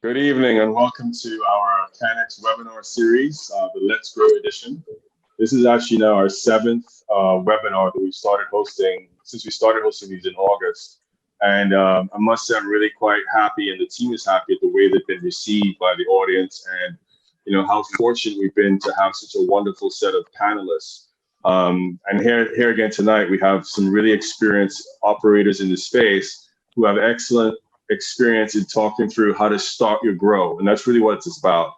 Good evening and welcome to our CanEx Webinar Series, the Let's Grow edition. This is actually now our seventh webinar that we started hosting since we started hosting these in August. And I must say I'm really quite happy, and the team is happy at the way they've been received by the audience, and how fortunate we've been to have such a wonderful set of panelists. And here again tonight, we have some really experienced operators in the space who have excellent experience in talking through how to start your grow. And that's really what it's about.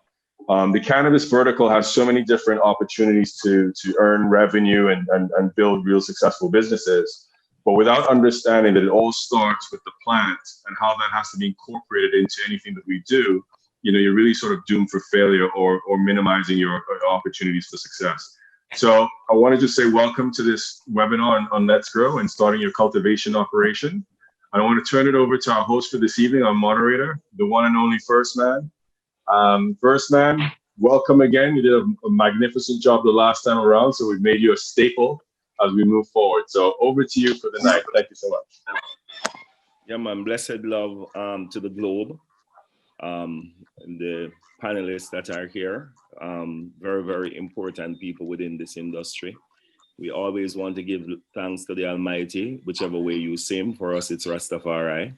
The cannabis vertical has so many different opportunities to earn revenue and build real successful businesses. But without understanding that it all starts with the plant and how that has to be incorporated into anything that we do, you're really sort of doomed for failure or minimizing your opportunities for success. So I want to just say welcome to this webinar on Let's Grow and starting your cultivation operation. I want to turn it over to our host for this evening, our moderator, the one and only Firstman. Firstman, welcome again. You did a magnificent job the last time around, so we've made you a staple as we move forward. So over to you for the night. Thank you so much. Yeah, man. Blessed love to the globe, and the panelists that are here. Very, very important people within this industry. We always want to give thanks to the Almighty, whichever way you see him. For us, it's Rastafari.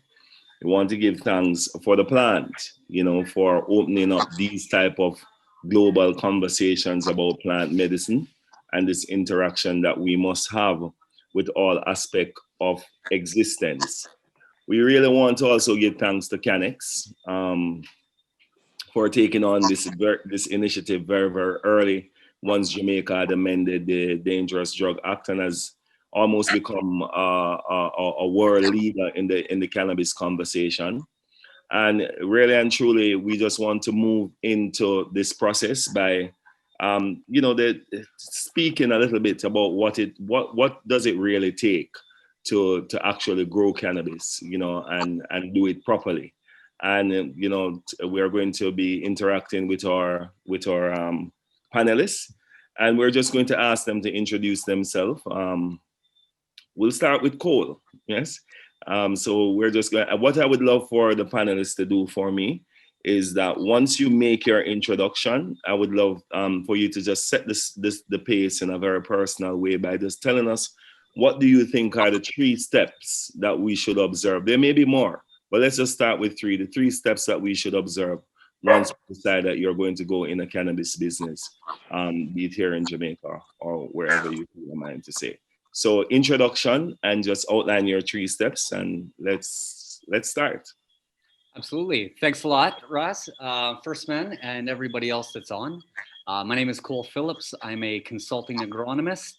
We want to give thanks for the plant, for opening up these type of global conversations about plant medicine and this interaction that we must have with all aspects of existence. We really want to also give thanks to CanEx for taking on this initiative very, very early, once Jamaica had amended the Dangerous Drug Act and has almost become a world leader in the cannabis conversation. And really and truly, we just want to move into this process by, speaking a little bit about what does it really take to actually grow cannabis, and do it properly. And we are going to be interacting with our panelists, and we're just going to ask them to introduce themselves. We'll start with Cole, yes? So we're just going, what I would love for the panelists to do for me is that once you make your introduction, I would love for you to just set the pace in a very personal way by just telling us, what do you think are the 3 steps that we should observe? There may be more, but let's just start with 3, the 3 steps that we should observe once you decide that you're going to go in a cannabis business, be it here in Jamaica or wherever you feel a mind to say. So introduction, and just outline your 3 steps, and let's start. Absolutely. Thanks a lot, Ross, Firstman, and everybody else that's on. My name is Cole Phillips. I'm a consulting agronomist.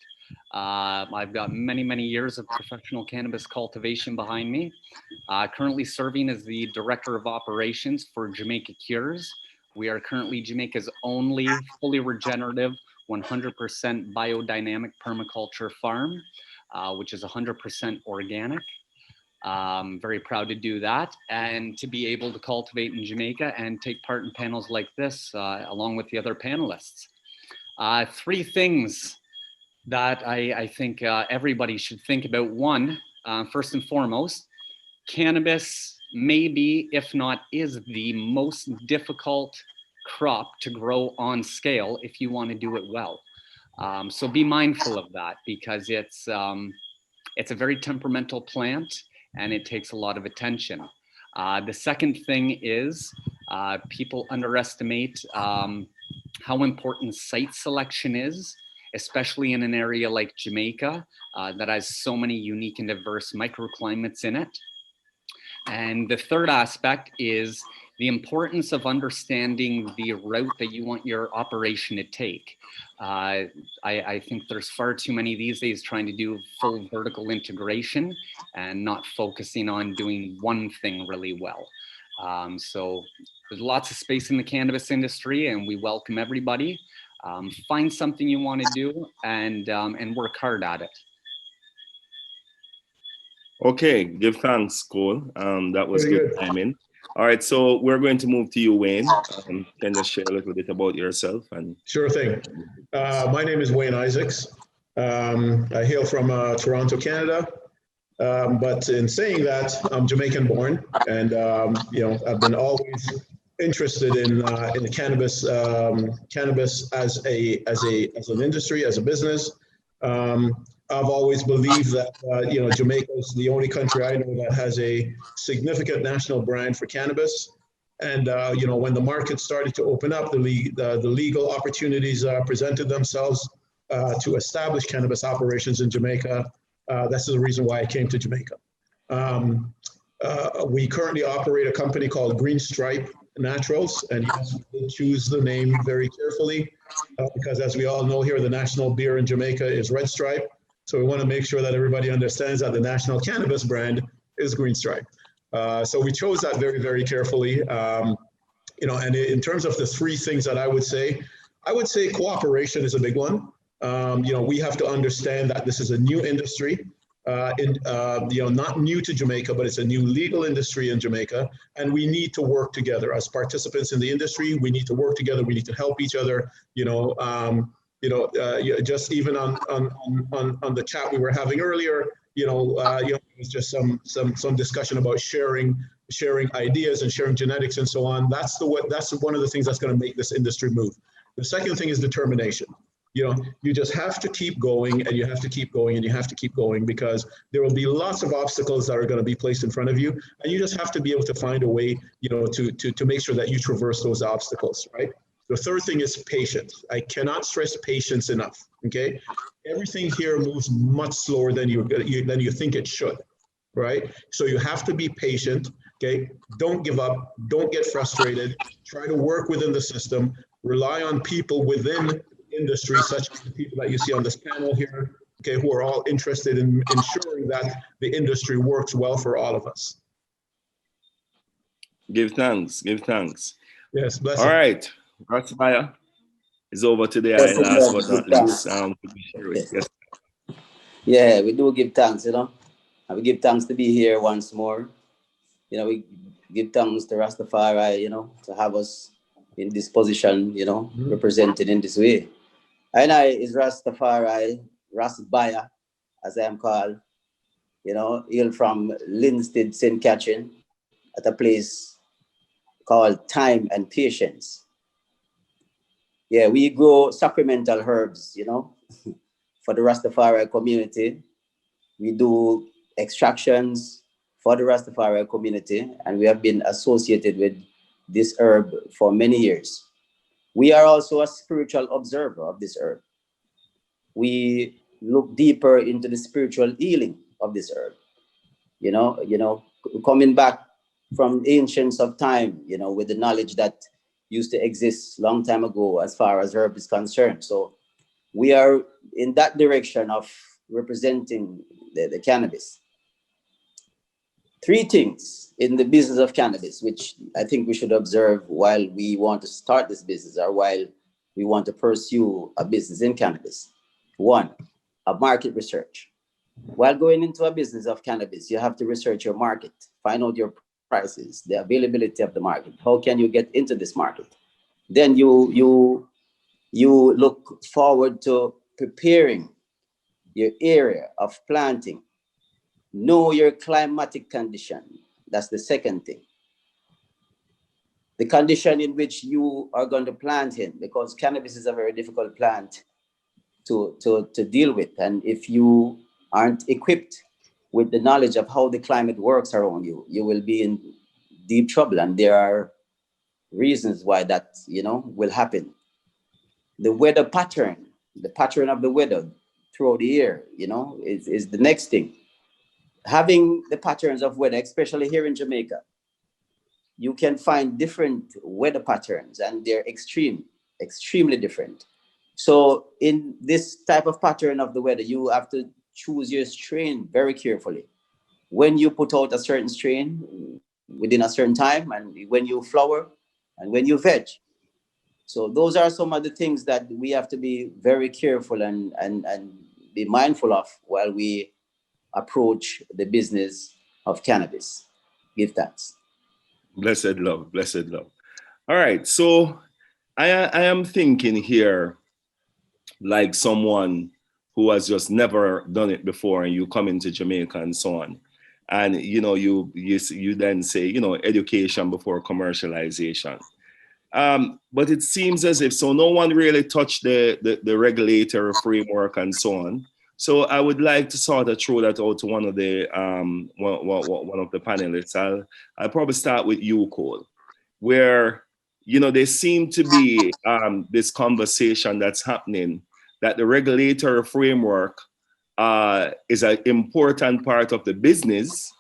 I've got many, many years of professional cannabis cultivation behind me. Currently serving as the Director of Operations for Jamaica Cures. We are currently Jamaica's only fully regenerative, 100% biodynamic permaculture farm, which is 100% organic. Very proud to do that and to be able to cultivate in Jamaica and take part in panels like this along with the other panelists. 3 things that I think everybody should think about. One, first and foremost, cannabis may be, if not is, the most difficult crop to grow on scale if you want to do it well. So be mindful of that, because it's a very temperamental plant and it takes a lot of attention. The second thing is people underestimate how important site selection is, especially in an area like Jamaica that has so many unique and diverse microclimates in it. And the third aspect is the importance of understanding the route that you want your operation to take. I think there's far too many these days trying to do full vertical integration and not focusing on doing one thing really well. So there's lots of space in the cannabis industry, and we welcome everybody. Find something you want to do and work hard at it. Okay, give thanks, Cole. That was good timing. All right, so we're going to move to you, Wayne. Can you just share a little bit about yourself? And sure thing. My name is Wayne Isaacs. I hail from Toronto, Canada. But in saying that, I'm Jamaican born, and I've been always interested in the cannabis as an industry, as a business. I've always believed that Jamaica is the only country I know that has a significant national brand for cannabis. And when the market started to open up, the legal opportunities presented themselves to establish cannabis operations in Jamaica. That's the reason why I came to Jamaica. We currently operate a company called Green Stripe Naturals, and yes, we did choose the name very carefully because, as we all know here, the national beer in Jamaica is Red Stripe. So we want to make sure that everybody understands that the national cannabis brand is Green Stripe. So we chose that very, very carefully. And in terms of the three things that I would say cooperation is a big one. We have to understand that this is a new industry, not new to Jamaica, but it's a new legal industry in Jamaica, and we need to work together as participants in the industry. We need to work together. We need to help each other. Just even on the chat we were having earlier, it was just some discussion about sharing ideas and sharing genetics and so on. That's one of the things that's going to make this industry move. The second thing is determination. You just have to keep going, and you have to keep going, and you have to keep going, because there will be lots of obstacles that are going to be placed in front of you, and you just have to be able to find a way, to make sure that you traverse those obstacles, right? The third thing is patience. I cannot stress patience enough. Okay, everything here moves much slower than you think it should, right? So you have to be patient. Okay, don't give up. Don't get frustrated. Try to work within the system. Rely on people within the industry, such as the people that you see on this panel here. Okay, who are all interested in ensuring that the industry works well for all of us. Give thanks. Give thanks. Yes, bless all you. Right. Biah is over today. And last but not least, yes. Yeah, we do give thanks, and we give thanks to be here once more. We give thanks to Rastafari, to have us in this position, represented in this way. And I is Rastafari, Biah, as I am called, hail from Linstead, St. Catherine, at a place called Time and Patience. Yeah, we grow sacramental herbs, for the Rastafari community. We do extractions for the Rastafari community, and we have been associated with this herb for many years. We are also a spiritual observer of this herb. We look deeper into the spiritual healing of this herb. Coming back from ancients of time, with the knowledge that used to exist long time ago as far as herb is concerned. So we are in that direction of representing the cannabis. Three things in the business of cannabis, which I think we should observe while we want to start this business or while we want to pursue a business in cannabis. One, a market research. While going into a business of cannabis, you have to research your market, find out your prices, the availability of the market. How can you get into this market? Then you look forward to preparing your area of planting. Know your climatic condition. That's the second thing. The condition in which you are going to plant in, because cannabis is a very difficult plant to deal with. And if you aren't equipped with the knowledge of how the climate works around you, you will be in deep trouble. And there are reasons why that, will happen. The weather pattern, the pattern of the weather throughout the year, is the next thing. Having the patterns of weather, especially here in Jamaica, you can find different weather patterns, and they're extremely different. So in this type of pattern of the weather, you have to choose your strain very carefully. When you put out a certain strain within a certain time, and when you flower, and when you veg. So those are some of the things that we have to be very careful and be mindful of while we approach the business of cannabis. Give thanks. Blessed love, blessed love. All right, so I am thinking here like someone who has just never done it before, and you come into Jamaica and so on. And you then say education before commercialization. But it seems as if no one really touched the regulatory framework and so on. So I would like to sort of throw that out to one of the panelists. I'll probably start with you, Cole, where there seem to be this conversation that's happening that the regulatory framework is an important part of the business.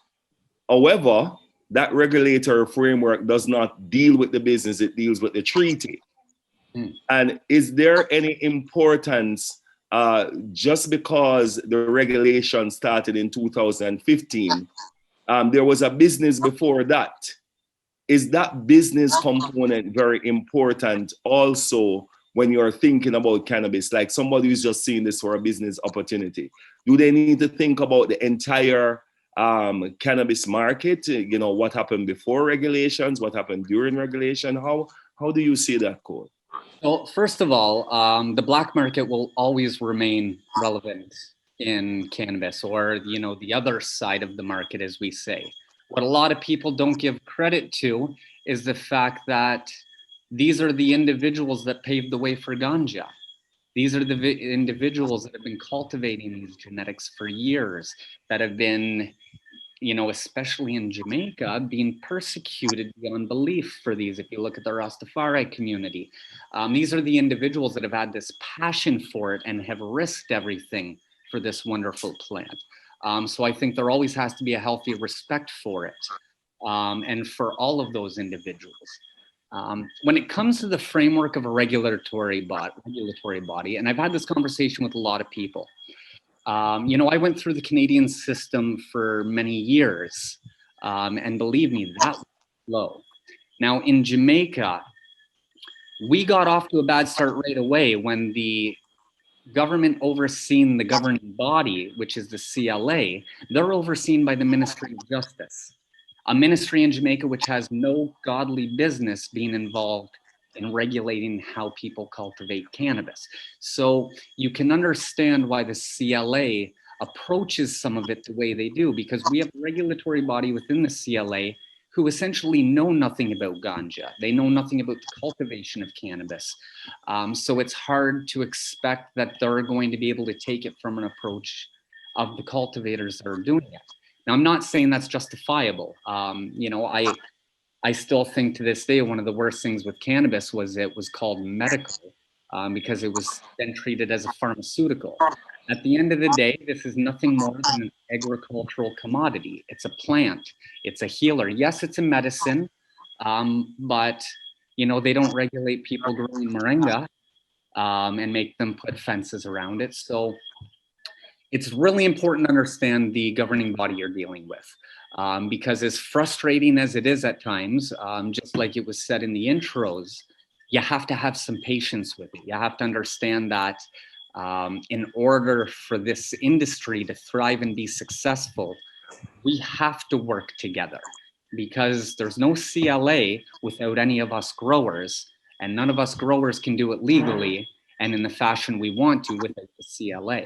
However, that regulatory framework does not deal with the business, it deals with the treaty. And is there any importance, just because the regulation started in 2015, there was a business before that? Is that business component very important also when you're thinking about cannabis? Like somebody who's just seeing this for a business opportunity, do they need to think about the entire cannabis market? What happened before regulations, what happened during regulation? How do you see that, Cole? Well, first of all, the black market will always remain relevant in cannabis, or the other side of the market, as we say. What a lot of people don't give credit to is the fact that these are the individuals that paved the way for ganja. These are the individuals that have been cultivating these genetics for years, that have been, especially in Jamaica, being persecuted beyond belief for these. If you look at the Rastafari community, these are the individuals that have had this passion for it and have risked everything for this wonderful plant. So I think there always has to be a healthy respect for it, and for all of those individuals. When it comes to the framework of a regulatory body, and I've had this conversation with a lot of people. I went through the Canadian system for many years, and believe me, that was slow. Now in Jamaica, we got off to a bad start right away when the government overseeing the governing body, which is the CLA, they're overseen by the Ministry of Justice, a ministry in Jamaica which has no godly business being involved in regulating how people cultivate cannabis. So you can understand why the CLA approaches some of it the way they do, because we have a regulatory body within the CLA who essentially know nothing about ganja. They know nothing about the cultivation of cannabis. So it's hard to expect that they're going to be able to take it from an approach of the cultivators that are doing it. Now, I'm not saying that's justifiable. I still think to this day, one of the worst things with cannabis was it was called medical, because it was then treated as a pharmaceutical. At the end of the day, this is nothing more than an agricultural commodity. It's a plant, it's a healer. Yes, it's a medicine, but they don't regulate people growing moringa and make them put fences around it. So it's really important to understand the governing body you're dealing with, because as frustrating as it is at times, just like it was said in the intros, you have to have some patience with it. You have to understand that in order for this industry to thrive and be successful, we have to work together, because there's no CLA without any of us growers, and none of us growers can do it legally and in the fashion we want to without the CLA.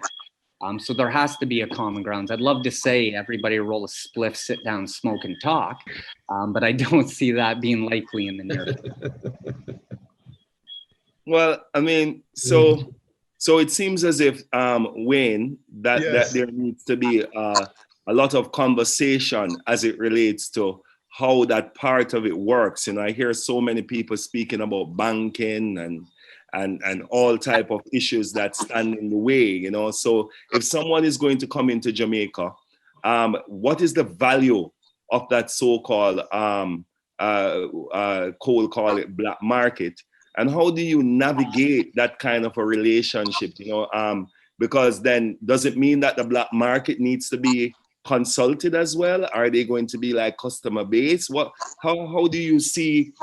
So there has to be a common ground. I'd love to say everybody roll a spliff, sit down, smoke, and talk, but I don't see that being likely in the near future. Well, I mean, so it seems as if, Wayne, that there needs to be a lot of conversation as it relates to how that part of it works. I hear so many people speaking about banking and all type of issues that stand in the way, So if someone is going to come into Jamaica, what is the value of that so-called, Cole call it black market? And how do you navigate that kind of a relationship, because then does it mean that the black market needs to be consulted as well? Are they going to be like customer base? How do you see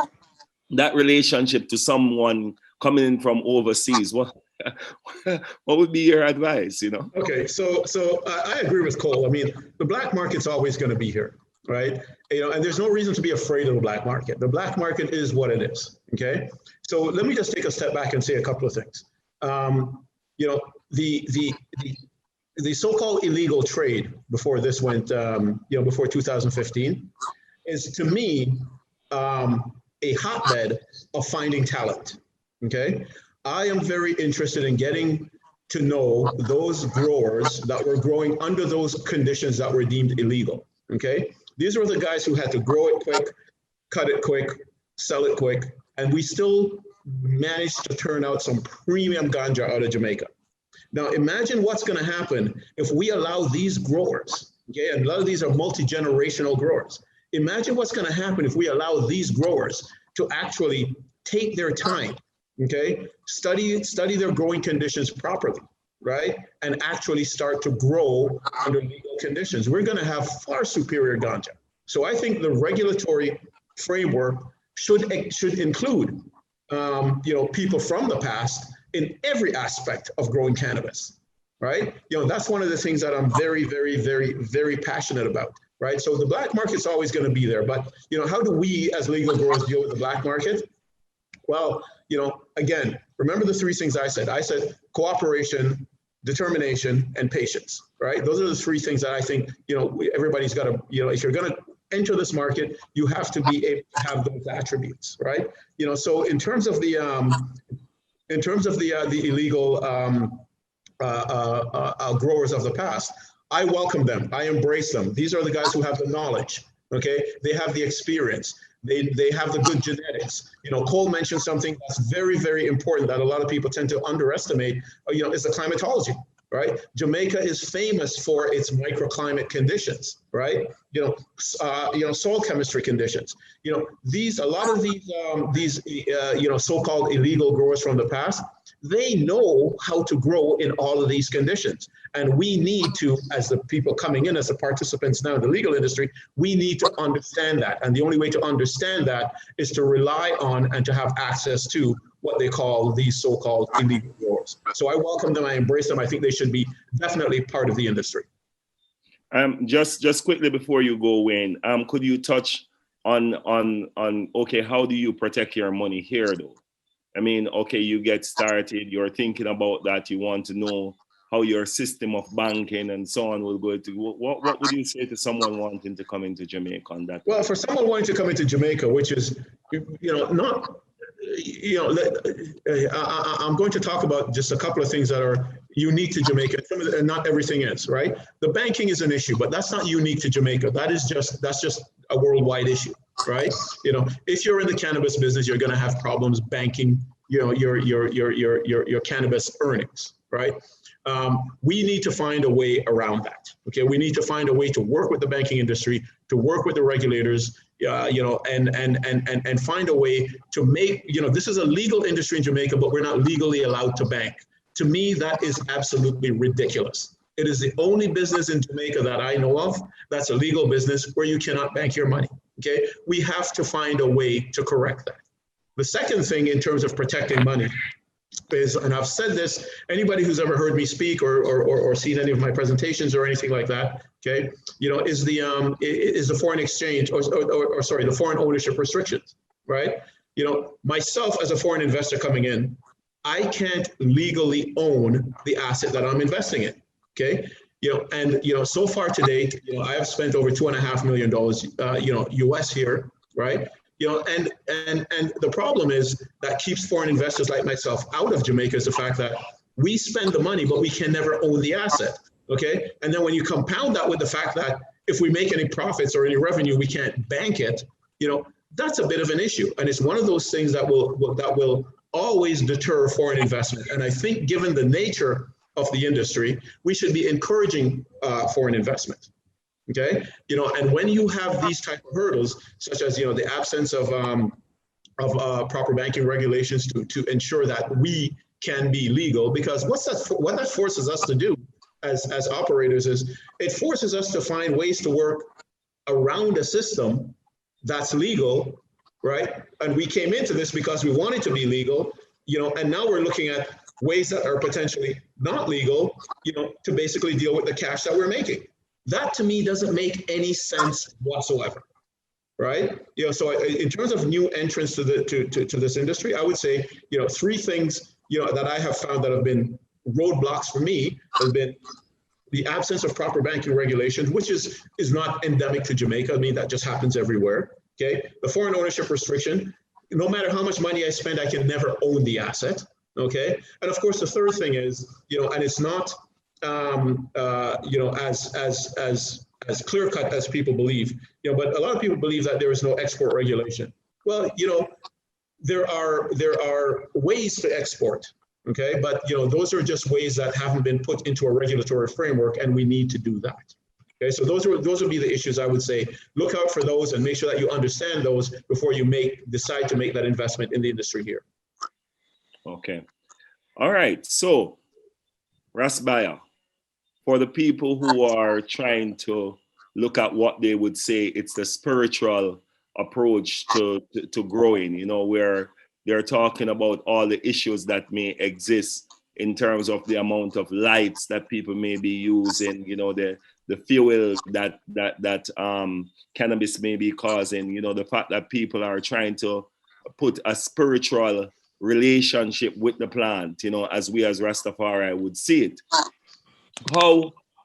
that relationship to someone coming in from overseas? What would be your advice, Okay, so I agree with Cole. I mean, the black market's always going to be here, right? And there's no reason to be afraid of the black market. The black market is what it is, okay? So let me just take a step back and say a couple of things. the so-called illegal trade before this went, before 2015, is to me a hotbed of finding talent. Okay, I am very interested in getting to know those growers that were growing under those conditions that were deemed illegal. Okay, these were the guys who had to grow it quick, cut it quick, sell it quick, and we still managed to turn out some premium ganja out of Jamaica. Now imagine what's going to happen if we allow these growers, okay, and a lot of these are multi-generational growers. Imagine what's going to happen if we allow these growers to actually take their time, okay, study their growing conditions properly, right, and actually start to grow under legal conditions. We're going to have far superior ganja. So I think the regulatory framework should include, people from the past in every aspect of growing cannabis, right? That's one of the things that I'm very, very, very, very passionate about, right? So the black market's always going to be there, but how do we as legal growers deal with the black market? Well, again, remember the three things I said. I said cooperation, determination, and patience, right? Those are the three things that I think, everybody's got to, if you're going to enter this market, you have to be able to have those attributes, right? So in terms of the illegal growers of the past, I welcome them. I embrace them. These are the guys who have the knowledge. Okay, they have the experience. They have the good genetics. Cole mentioned something that's very, very important that a lot of people tend to underestimate. Is the climatology. Right, Jamaica is famous for its microclimate conditions. Right, soil chemistry conditions. A lot of these so-called illegal growers from the past, they know how to grow in all of these conditions, and we need to, as the people coming in as the participants now in the legal industry, we need to understand that, and the only way to understand that is to rely on and to have access to what they call these so-called illegal growers. So I welcome them, I embrace them. I think they should be definitely part of the industry. Just quickly before you go, Wayne, could you touch on okay, how do you protect your money here though? I mean, okay, you get started, you're thinking about that, you want to know how your system of banking and so on will go to. What would you say to someone wanting to come into Jamaica on that? Well, for someone wanting to come into Jamaica, which is, I'm going to talk about just a couple of things that are unique to Jamaica, and not everything is, right? The banking is an issue, but that's not unique to Jamaica. That's just a worldwide issue, right? If you're in the cannabis business, you're going to have problems banking, your cannabis earnings, right? We need to find a way around that. Okay, we need to find a way to work with the banking industry, to work with the regulators, and find a way to make, this is a legal industry in Jamaica, but we're not legally allowed to bank. To me, that is absolutely ridiculous. It is the only business in Jamaica that I know of that's a legal business where you cannot bank your money. Okay, we have to find a way to correct that. The second thing in terms of protecting money is, and I've said this, anybody who's ever heard me speak or seen any of my presentations or anything like that, okay, is the foreign exchange or sorry, the foreign ownership restrictions, right? Myself as a foreign investor coming in, I can't legally own the asset that I'm investing in, okay? So far to date, I have spent over $2.5 million, US here, right? And the problem is that keeps foreign investors like myself out of Jamaica is the fact that we spend the money, but we can never own the asset, okay? And then when you compound that with the fact that if we make any profits or any revenue, we can't bank it, that's a bit of an issue. And it's one of those things that will always deter foreign investment. And I think given the nature of the industry, we should be encouraging foreign investment. Okay, and when you have these type of hurdles, such as the absence of proper banking regulations to ensure that we can be legal, because what that forces us to do as operators is it forces us to find ways to work around a system that's legal, right? And we came into this because we wanted to be legal, and now we're looking at ways that are potentially not legal, to basically deal with the cash that we're making. That to me doesn't make any sense whatsoever, right? So in terms of new entrants to this industry, I would say, three things, that I have found that have been roadblocks for me has been the absence of proper banking regulations, which is not endemic to Jamaica. I mean, that just happens everywhere. Okay, the foreign ownership restriction. No matter how much money I spend, I can never own the asset. Okay, and of course, the third thing is, and it's not, as clear cut as people believe. But a lot of people believe that there is no export regulation. Well, there are ways to export. Okay, but those are just ways that haven't been put into a regulatory framework, and we need to do that. Okay, so those would be the issues I would say. Look out for those and make sure that you understand those before you decide to make that investment in the industry here. Okay, all right. So, Biah, for the people who are trying to look at what they would say it's the spiritual approach to growing, where they're talking about all the issues that may exist in terms of the amount of lights that people may be using, the fuel that cannabis may be causing, the fact that people are trying to put a spiritual relationship with the plant, as we as Rastafari would see it.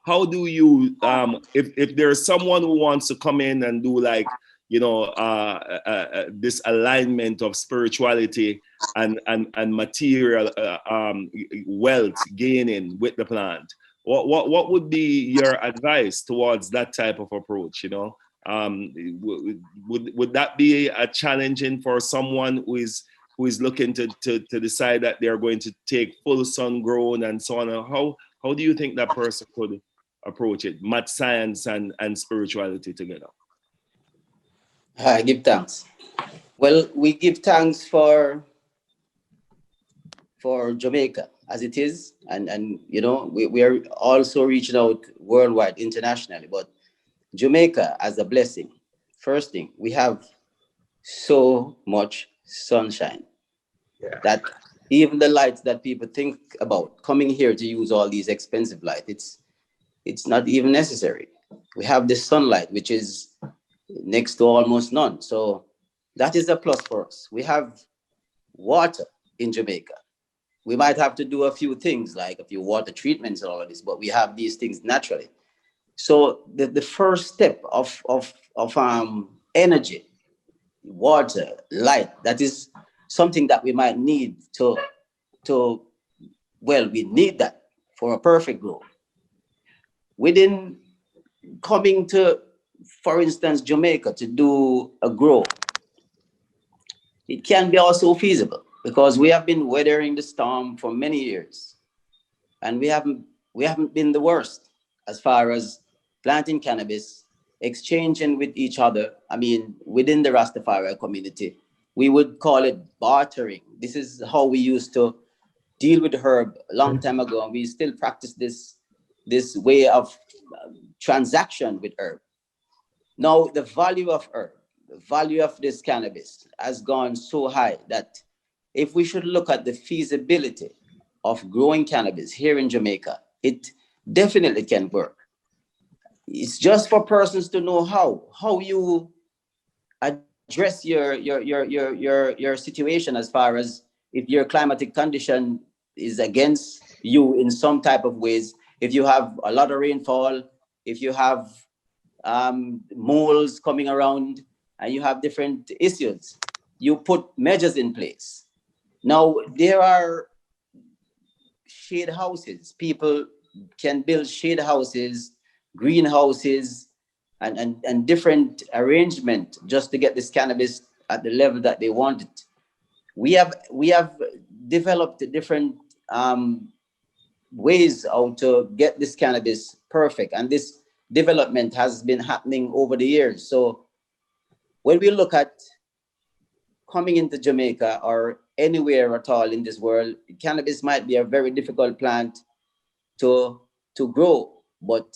How do you, if there's someone who wants to come in and do like, this alignment of spirituality and material wealth gaining with the plant, what would be your advice towards that type of approach? Would that be a challenging for someone who is looking to decide that they're going to take full sun grown and so on? How do you think that person could approach it, math science and spirituality together? I give thanks. Well, we give thanks for Jamaica as it is, and we are also reaching out worldwide, internationally. But Jamaica as a blessing. First thing, we have so much sunshine that even the lights that people think about coming here to use all these expensive lights, it's not even necessary. We have the sunlight, which is next to almost none. So that is a plus for us. We have water in Jamaica. We might have to do a few things like a few water treatments and all of this, but we have these things naturally. So the first step of energy, water, light, that is something that we might need we need that for a perfect grow. Within coming to, for instance, Jamaica to do a grow, it can be also feasible because we have been weathering the storm for many years, and we haven't been the worst as far as planting cannabis, exchanging with each other. I mean, within the Rastafari community, we would call it bartering. This is how we used to deal with herb a long time ago, and we still practice this way of transaction with herb. Now, the value of herb, the value of this cannabis has gone so high that if we should look at the feasibility of growing cannabis here in Jamaica, it definitely can work. It's just for persons to know how you address your situation as far as if your climatic condition is against you in some type of ways. If you have a lot of rainfall, if you have moles coming around, and you have different issues, you put measures in place. Now, there are shade houses. People can build shade houses, greenhouses, and different arrangement just to get this cannabis at the level that they want it. We have developed different ways how to get this cannabis perfect, and this development has been happening over the years. So when we look at coming into Jamaica or anywhere at all in this world, cannabis might be a very difficult plant to grow, but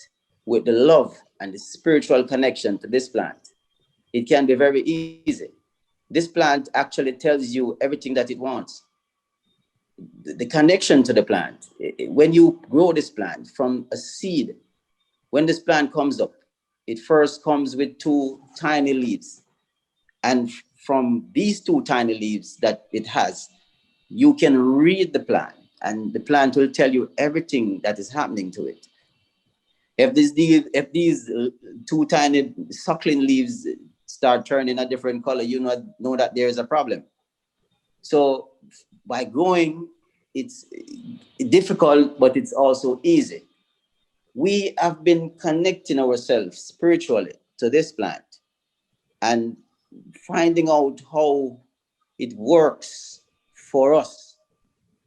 with the love and the spiritual connection to this plant, it can be very easy. This plant actually tells you everything that it wants. The connection to the plant, when you grow this plant from a seed, when this plant comes up, it first comes with 2 tiny leaves. And from these 2 tiny leaves that it has, you can read the plant, and the plant will tell you everything that is happening to it. If these two tiny suckling leaves start turning a different color, you know that there is a problem. So by growing, it's difficult, but it's also easy. We have been connecting ourselves spiritually to this plant and finding out how it works for us,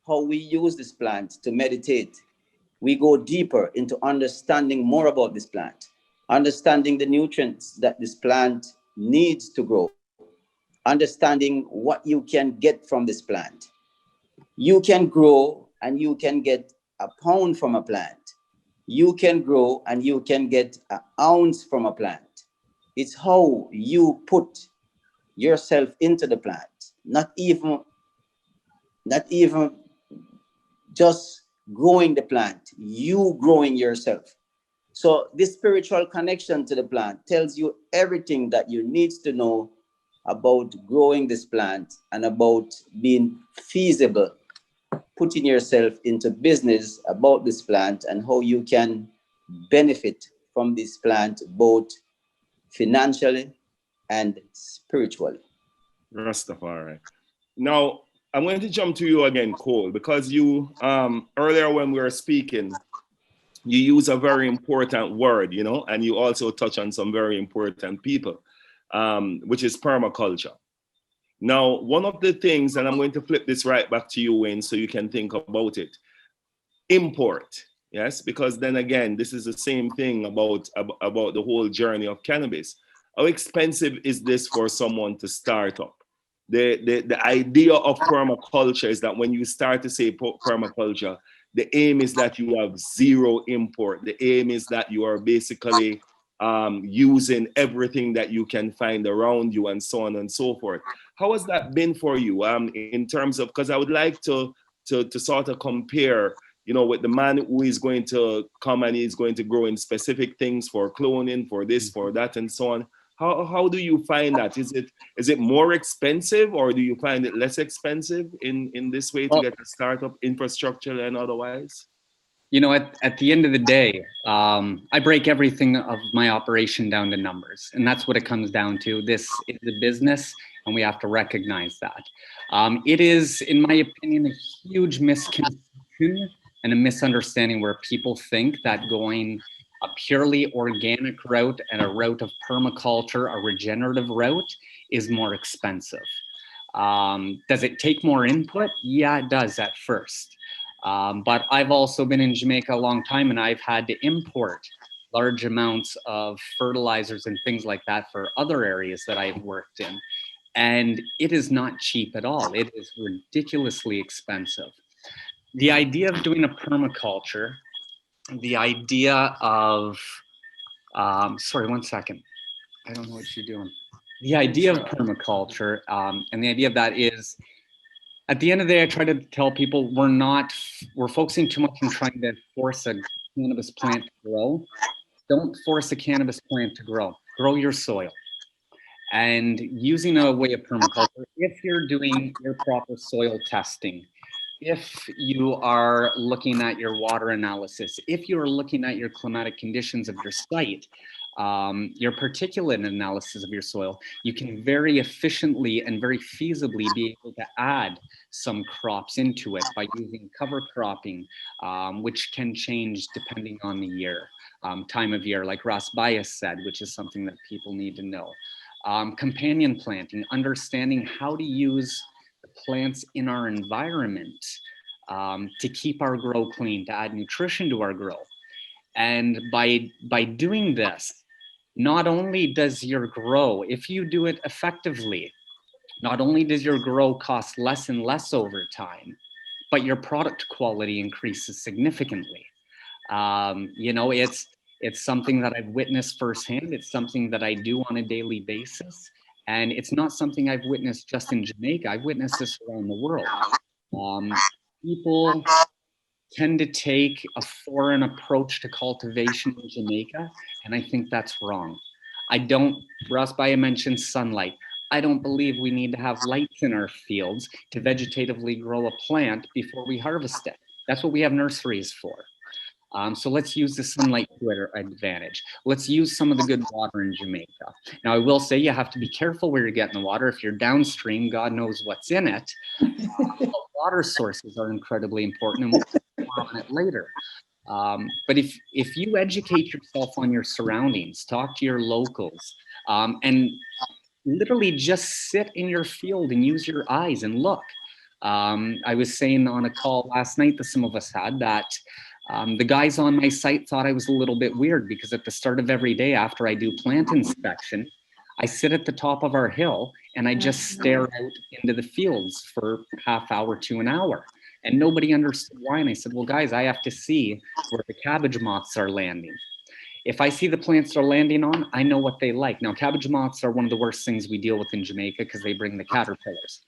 how we use this plant to meditate. We go deeper into understanding more about this plant, understanding the nutrients that this plant needs to grow, understanding what you can get from this plant. You can grow and you can get a pound from a plant. You can grow and you can get an ounce from a plant. It's how you put yourself into the plant, not even just growing the plant, you growing yourself. So this spiritual connection to the plant tells you everything that you need to know about growing this plant and about being feasible, putting yourself into business about this plant and how you can benefit from this plant both financially and spiritually. Rastafari. Now, I'm going to jump to you again, Cole, because you, earlier when we were speaking, you use a very important word, you know, and you also touch on some very important people, which is permaculture. Now, one of the things, and I'm going to flip this right back to you, Wayne, so you can think about it. Import, yes, because then again, this is the same thing about the whole journey of cannabis. How expensive is this for someone to start up? The idea of permaculture is that when you start to say permaculture, the aim is that you have zero import. The aim is that you are basically using everything that you can find around you and so on and so forth. How has that been for you in terms of, because I would like to sort of compare, you know, with the man who is going to come and he's going to grow in specific things for cloning, for this, for that, and so on. How do you find that? Is it more expensive, or do you find it less expensive in this way to get a startup infrastructure and otherwise? You know, at the end of the day, I break everything of my operation down to numbers, and that's what it comes down to. This is a business, and we have to recognize that. It is, in my opinion, a huge misconception and a misunderstanding where people think that going a purely organic route and a route of permaculture, a regenerative route, is more expensive. Does it take more input? Yeah, it does at first. But I've also been in Jamaica a long time, and I've had to import large amounts of fertilizers and things like that for other areas that I've worked in. And it is not cheap at all. It is ridiculously expensive. The idea of doing a permaculture, the idea of, sorry, one second. I don't know what you're doing. The idea of permaculture, and the idea of that is, at the end of the day, I try to tell people we're focusing too much on trying to force a cannabis plant to grow. Don't force a cannabis plant to grow. Grow your soil. And using a way of permaculture, if you're doing your proper soil testing, if you are looking at your water analysis, if you're looking at your climatic conditions of your site, your particulate analysis of your soil, you can very efficiently and very feasibly be able to add some crops into it by using cover cropping, which can change depending on the year, time of year, like Biah said, which is something that people need to know. Companion planting, understanding how to use the plants in our environment to keep our grow clean, to add nutrition to our grow. And by doing this, not only does your grow, if you do it effectively, not only does your grow cost less and less over time, but your product quality increases significantly. You know, it's something that I've witnessed firsthand. It's something that I do on a daily basis. And it's not something I've witnessed just in Jamaica. I've witnessed this around the world. People tend to take a foreign approach to cultivation in Jamaica, and I think that's wrong. Biah mentioned sunlight. I don't believe we need to have lights in our fields to vegetatively grow a plant before we harvest it. That's what we have nurseries for. So let's use the sunlight to our advantage. Let's use some of the good water in Jamaica. Now, I will say you have to be careful where you're getting the water. If you're downstream, God knows what's in it. Water sources are incredibly important, and we'll talk on it later. But if you educate yourself on your surroundings, talk to your locals, and literally just sit in your field and use your eyes and look. I was saying on a call last night that some of us had that the guys on my site thought I was a little bit weird because at the start of every day after I do plant inspection, I sit at the top of our hill and I just stare out into the fields for half hour to an hour. And nobody understood why. And I said, well, guys, I have to see where the cabbage moths are landing. If I see the plants they're landing on, I know what they like. Now, cabbage moths are one of the worst things we deal with in Jamaica because they bring the caterpillars.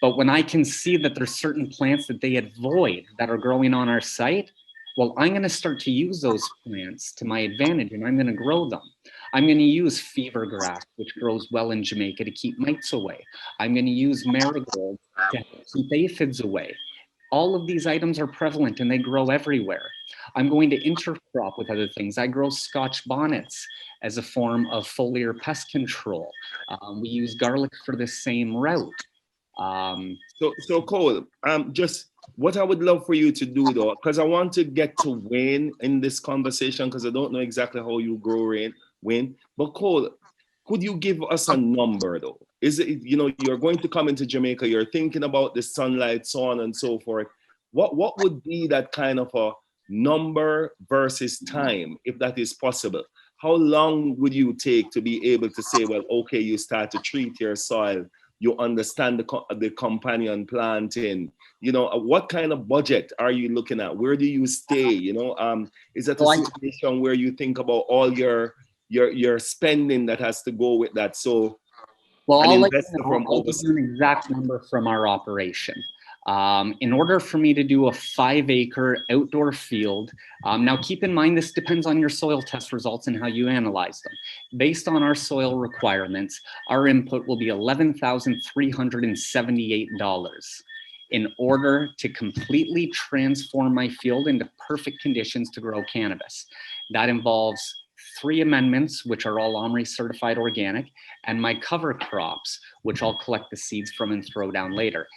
But when I can see that there's certain plants that they avoid that are growing on our site, well, I'm going to start to use those plants to my advantage and I'm going to grow them. I'm going to use fever grass, which grows well in Jamaica, to keep mites away. I'm going to use marigold to keep aphids away. All of these items are prevalent and they grow everywhere. I'm going to intercrop with other things. I grow Scotch bonnets as a form of foliar pest control. We use garlic for the same route. So Cole, just what I would love for you to do though, because I want to get to Wayne in this conversation because I don't know exactly how you grow Wayne. But Cole, could you give us a number though? Is it, you know, you're going to come into Jamaica, you're thinking about the sunlight, so on and so forth. What would be that kind of a number versus time, if that is possible? How long would you take to be able to say, well, okay, you start to treat your soil, you understand the companion planting, you know, what kind of budget are you looking at? Where do you stay? You know, is that a situation where you think about all your spending that has to go with that? So, well, I'll give you an exact number from our operation. In order for me to do a 5-acre outdoor field, now keep in mind this depends on your soil test results and how you analyze them. Based on our soil requirements, our input will be $11,378 in order to completely transform my field into perfect conditions to grow cannabis. That involves 3 amendments, which are all OMRI certified organic, and my cover crops, which I'll collect the seeds from and throw down later.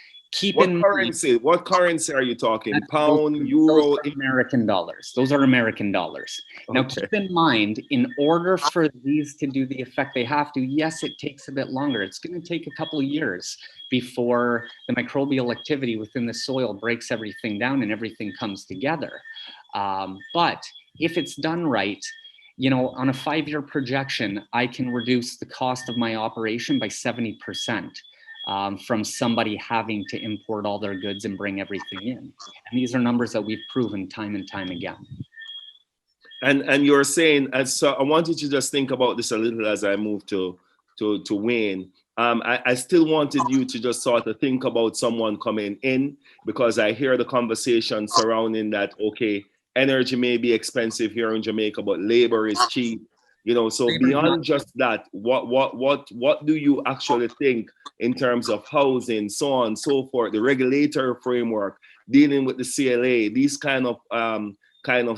What currency are you talking? Pound, euro? Those are American dollars. Those are American dollars. Okay. Now, keep in mind, in order for these to do the effect they have to, yes, it takes a bit longer. It's going to take a couple of years before the microbial activity within the soil breaks everything down and everything comes together. But if it's done right, you know, on a 5-year projection, I can reduce the cost of my operation by 70%. From somebody having to import all their goods and bring everything in. And these are numbers that we've proven time and time again. And you're saying, so I wanted you to just think about this a little as I move to Wayne. I still wanted you to just sort of think about someone coming in, because I hear the conversation surrounding that, okay, energy may be expensive here in Jamaica, but labor is cheap. You know, so beyond just that, what do you actually think in terms of housing, so on and so forth, the regulator framework, dealing with the CLA, these kind of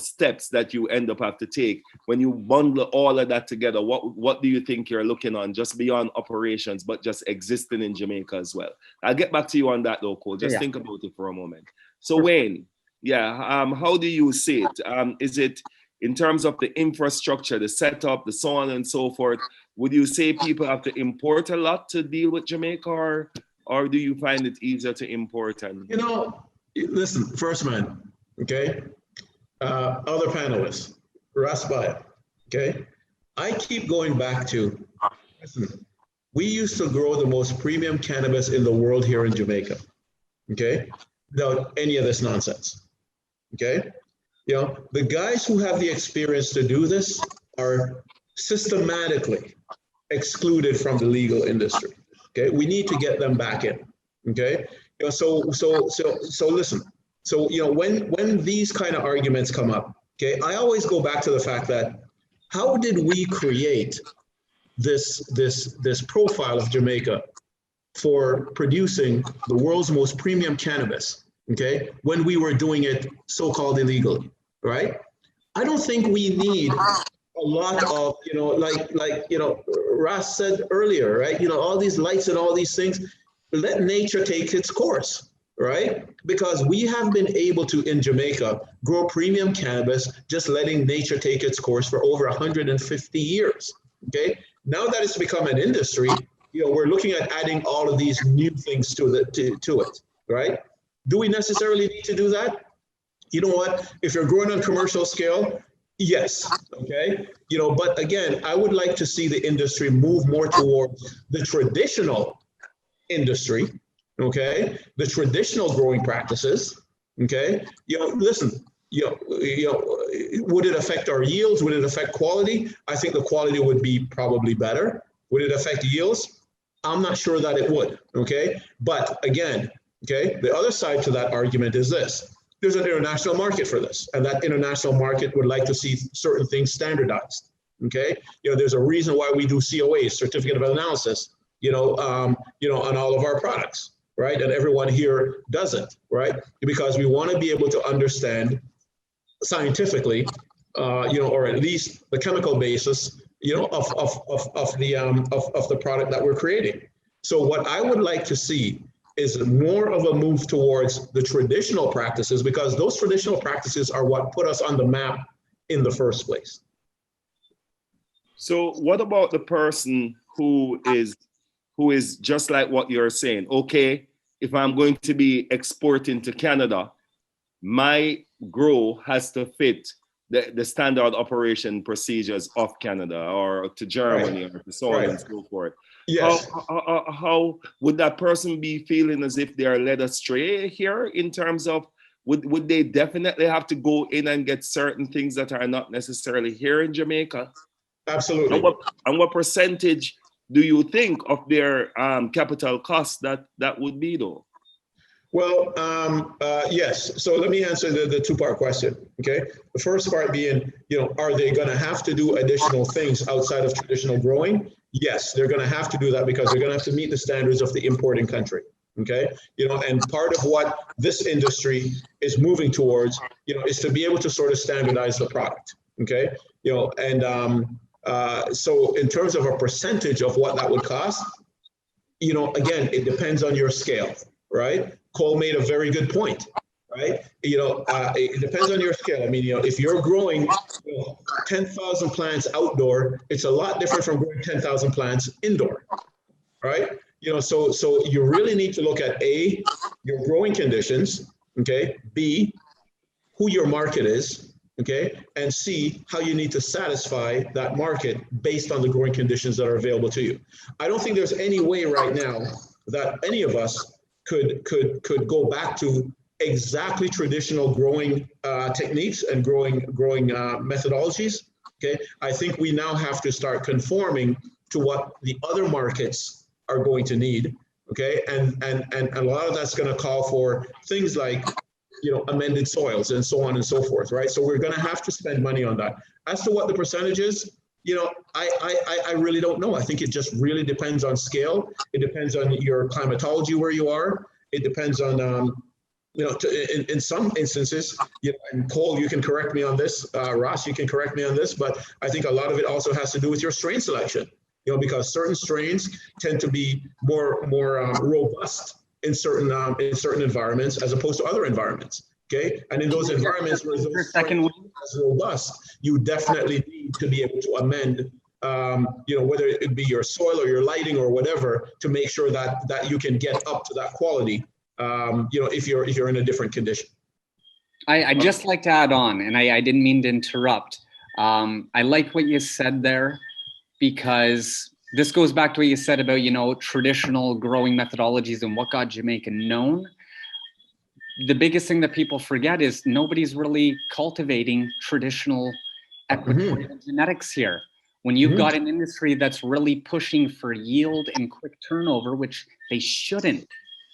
steps that you end up have to take when you bundle all of that together? What do you think you're looking on just beyond operations, but just existing in Jamaica as well? I'll get back to you on that though, Cole. Just think about it for a moment. So Wayne, how do you see it? Is it in terms of the infrastructure, the setup, the so on and so forth? Would you say people have to import a lot to deal with Jamaica, or do you find it easier to import? And you know, listen, Firstman, okay, other panelists, Biah, okay, I keep going back to, listen, we used to grow the most premium cannabis in the world here in Jamaica, okay, without any of this nonsense, okay. You know, the guys who have the experience to do this are systematically excluded from the legal industry. Okay, we need to get them back in. Okay, you know, so listen. So you know, when these kind of arguments come up, okay, I always go back to the fact that how did we create this profile of Jamaica for producing the world's most premium cannabis? Okay, when we were doing it so-called illegally. right? I don't think we need a lot of, like Ras said earlier, right? All these lights and all these things, let nature take its course, right? Because we have been able to, in Jamaica, grow premium cannabis, just letting nature take its course for over 150 years, okay? Now that it's become an industry, we're looking at adding all of these new things to it, right? Do we necessarily need to do that? You know what? If you're growing on commercial scale, yes, okay? But again, I would like to see the industry move more towards the traditional industry, okay? The traditional growing practices, okay? Listen, would it affect our yields? Would it affect quality? I think the quality would be probably better. Would it affect yields? I'm not sure that it would, okay? But again, okay, the other side to that argument is this. There's an international market for this, and that international market would like to see certain things standardized, okay? There's a reason why we do COAs, certificate of analysis, on all of our products, right? And everyone here does it, right? Because we want to be able to understand scientifically, or at least the chemical basis, of the product that we're creating. So what I would like to see is more of a move towards the traditional practices, because those traditional practices are what put us on the map in the first place. So what about the person who is just like what you're saying? Okay, if I'm going to be exporting to Canada, my grow has to fit the standard operation procedures of Canada, or to Germany, right, or to so on and so forth. Yes. How would that person be feeling as if they are led astray here in terms of, would they definitely have to go in and get certain things that are not necessarily here in Jamaica? Absolutely. And what percentage do you think of their capital costs that would be though? Well, yes. So let me answer the two-part question, okay? The first part being, are they going to have to do additional things outside of traditional growing? Yes, they're going to have to do that because they're going to have to meet the standards of the importing country, okay? And part of what this industry is moving towards, is to be able to sort of standardize the product, okay? So in terms of a percentage of what that would cost, again, it depends on your scale, right? Cole made a very good point, right? It depends on your scale. I mean, if you're growing 10,000 plants outdoor, it's a lot different from growing 10,000 plants indoor, right? So you really need to look at A, your growing conditions, okay? B, who your market is, okay? And C, how you need to satisfy that market based on the growing conditions that are available to you. I don't think there's any way right now that any of us could go back to exactly traditional growing techniques and growing methodologies. Okay, I think we now have to start conforming to what the other markets are going to need. Okay, and a lot of that's going to call for things like amended soils and so on and so forth, right? So we're going to have to spend money on that. As to what the percentage is, I really don't know. I think it just really depends on scale. It depends on your climatology where you are. It depends on, in some instances, and Cole, you can correct me on this. Ross, you can correct me on this, but I think a lot of it also has to do with your strain selection. Because certain strains tend to be more robust in certain environments as opposed to other environments. Okay, and in those environments where those strains are robust, you definitely need to be able to amend, whether it be your soil or your lighting or whatever, to make sure that you can get up to that quality. If you're in a different condition. I'd just like to add on, and I didn't mean to interrupt. I like what you said there, because this goes back to what you said about, traditional growing methodologies and what got Jamaica known. The biggest thing that people forget is nobody's really cultivating traditional equatorial genetics here. When you've got an industry that's really pushing for yield and quick turnover, which they shouldn't.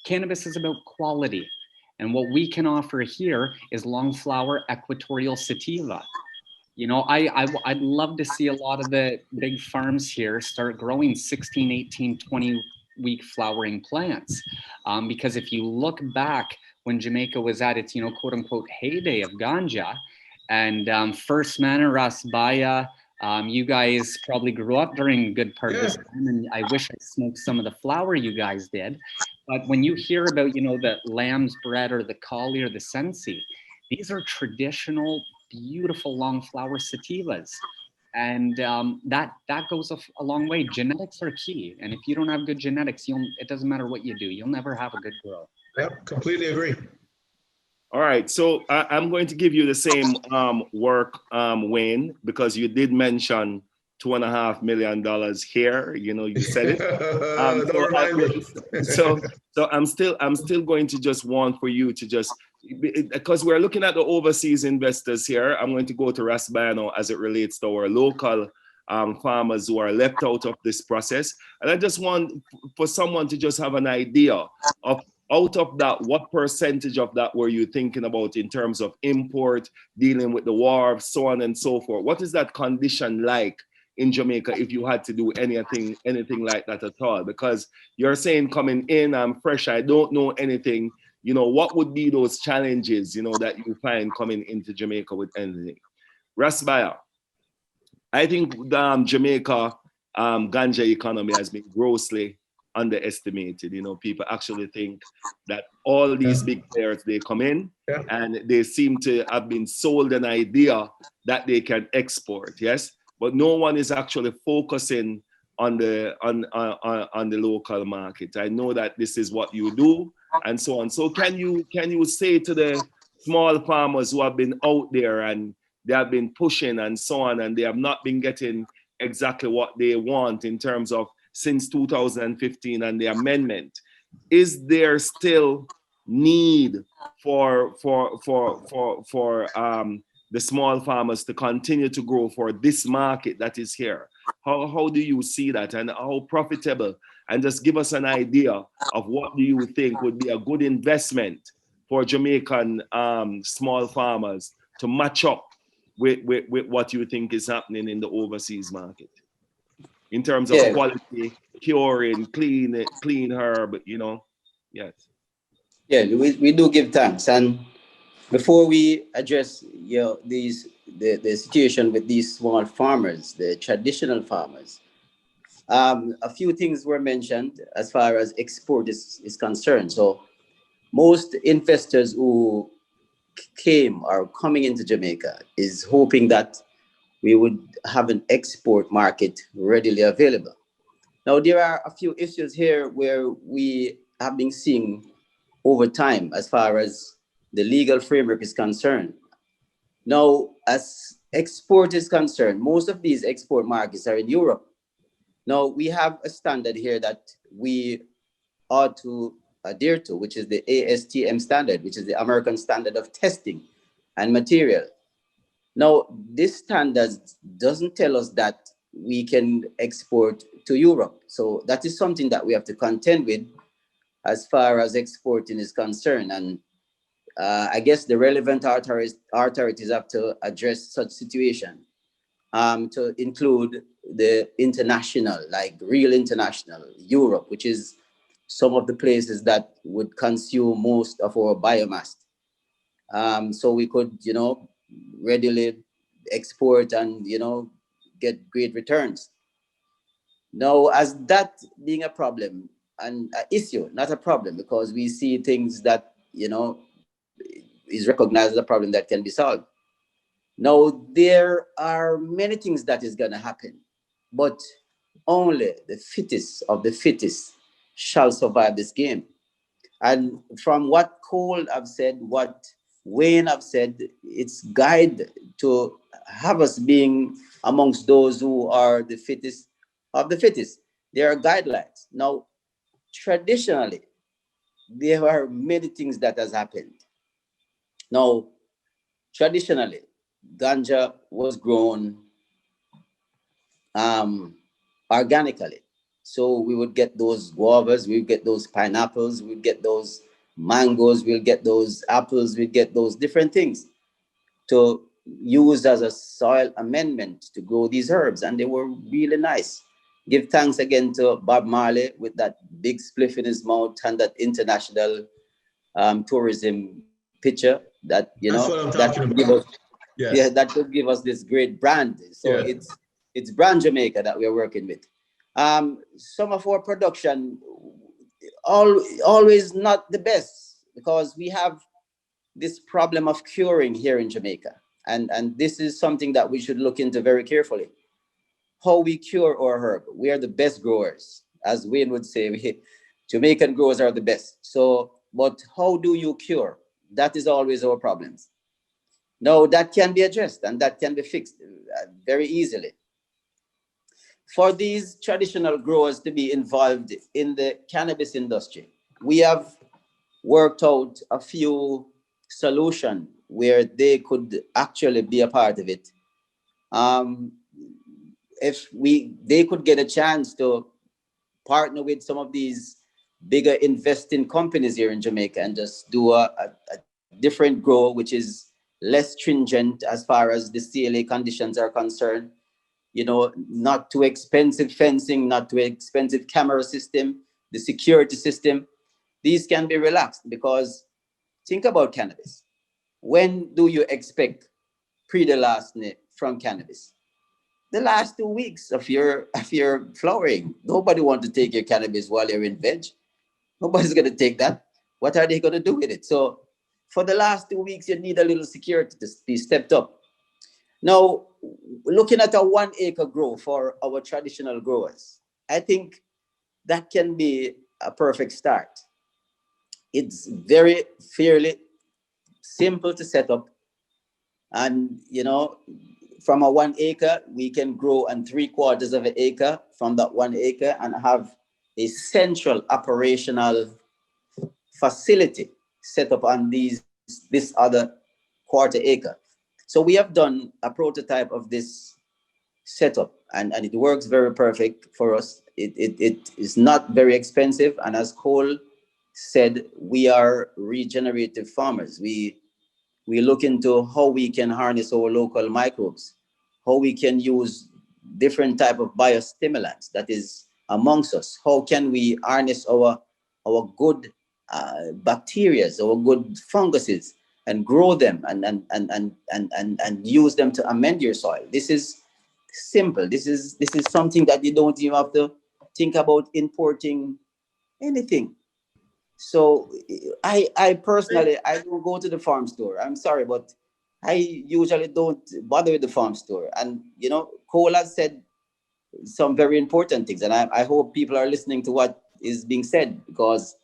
Cannabis is about quality. And what we can offer here is long flower equatorial sativa. I'd love to see a lot of the big farms here start growing 16, 18, 20-week flowering plants. Because if you look back when Jamaica was at its, quote unquote, heyday of Ganja, And Firstman and Biah, you guys probably grew up during a good part of this time, and I wish I smoked some of the flower you guys did. But when you hear about, you know, the lamb's bread or the kali or the sensi, these are traditional, beautiful long flower sativas. And that goes a long way. Genetics are key. And if you don't have good genetics, it doesn't matter what you do. You'll never have a good grow. Yep, completely agree. All right, so I'm going to give you the same work, Wayne, because you did mention $2.5 million here. You know, you said it. Don't remind me. So I'm still going to just want for you to just, because we're looking at the overseas investors here. I'm going to go to Rasbano as it relates to our local farmers who are left out of this process. And I just want for someone to just have an idea of, out of that, what percentage of that were you thinking about in terms of import, dealing with the war, so on and so forth? What is that condition like in Jamaica if you had to do anything like that at all? Because you're saying coming in, I'm fresh, I don't know anything. You know, what would be those challenges, you know, that you find coming into Jamaica with anything? Biah, I think Jamaica ganja economy has been grossly underestimated. You know, people actually think that all these big players, they come in and they seem to have been sold an idea that they can export, yes, but no one is actually focusing on the local market. I know that this is what you do and so on. So can you say to the small farmers who have been out there and they have been pushing and so on, and they have not been getting exactly what they want in terms of since 2015 and the amendment, is there still need for the small farmers to continue to grow for this market that is here? How do you see that, and how profitable? And just give us an idea of what do you think would be a good investment for Jamaican small farmers to match up with what you think is happening in the overseas market in terms of quality, curing, clean herb, you know? Yes. Yeah, we do give thanks. And before we address the situation with these small farmers, the traditional farmers, a few things were mentioned as far as export is concerned. So most investors who came or coming into Jamaica is hoping that we would have an export market readily available. Now, there are a few issues here where we have been seeing over time as far as the legal framework is concerned. Now, as export is concerned, most of these export markets are in Europe. Now, we have a standard here that we ought to adhere to, which is the ASTM standard, which is the American Standard of Testing and Material. Now, this standard doesn't tell us that we can export to Europe. So that is something that we have to contend with as far as exporting is concerned. And I guess the relevant authorities have to address such situation to include the international, like real international, Europe, which is some of the places that would consume most of our biomass. So we could, you know, readily export and, you know, get great returns. Now, as that being a problem and an issue, not a problem, because we see things that, you know, is recognized as a problem that can be solved. Now, there are many things that is going to happen, but only the fittest of the fittest shall survive this game. And from what Cole have said, what Wayne have said, it's guide to have us being amongst those who are the fittest of the fittest. There are guidelines. Now, traditionally, there are many things that has happened. Now, traditionally, ganja was grown organically. So we would get those guavas, we would get those pineapples, we would get those mangoes, we'll get those apples, we get those different things to use as a soil amendment to grow these herbs. And they were really nice. Give thanks again to Bob Marley with that big spliff in his mouth and that international tourism picture that, you know, that give us Yes. Yeah, that could give us this great brand. So Yeah. it's brand Jamaica that we're working with. Some of our production always not the best, because we have this problem of curing here in Jamaica. And this is something that we should look into very carefully. How we cure our herb. We are the best growers. As Wayne would say, Jamaican growers are the best. So, but how do you cure? That is always our problems. No, that can be addressed and that can be fixed very easily. For these traditional growers to be involved in the cannabis industry, we have worked out a few solutions where they could actually be a part of it. If they could get a chance to partner with some of these bigger investing companies here in Jamaica and just do a different grow, which is less stringent as far as the CLA conditions are concerned. You know, not too expensive fencing, not too expensive camera system, the security system. These can be relaxed, because think about cannabis. When do you expect pre-delasne from cannabis? The last 2 weeks of your flowering. Nobody wants to take your cannabis while you're in veg. Nobody's going to take that. What are they going to do with it? So for the last 2 weeks, you need a little security to be stepped up. Now, looking at a 1 acre grow for our traditional growers, I think that can be a perfect start. It's very fairly simple to set up. And, you know, from a 1 acre, we can grow on 3/4 of an acre from that 1 acre and have a central operational facility set up on this other 1/4 acre. So we have done a prototype of this setup, and it works very perfect for us. It is not very expensive, and as Cole said, we are regenerative farmers. We look into how we can harness our local microbes, how we can use different type of biostimulants that is amongst us. How can we harness our good bacteria, our good funguses, and grow them and use them to amend your soil. This is simple. This is something that you don't even have to think about importing anything. So I personally, I don't go to the farm store. I'm sorry, but I usually don't bother with the farm store. And, you know, Cole has said some very important things. And I hope people are listening to what is being said, because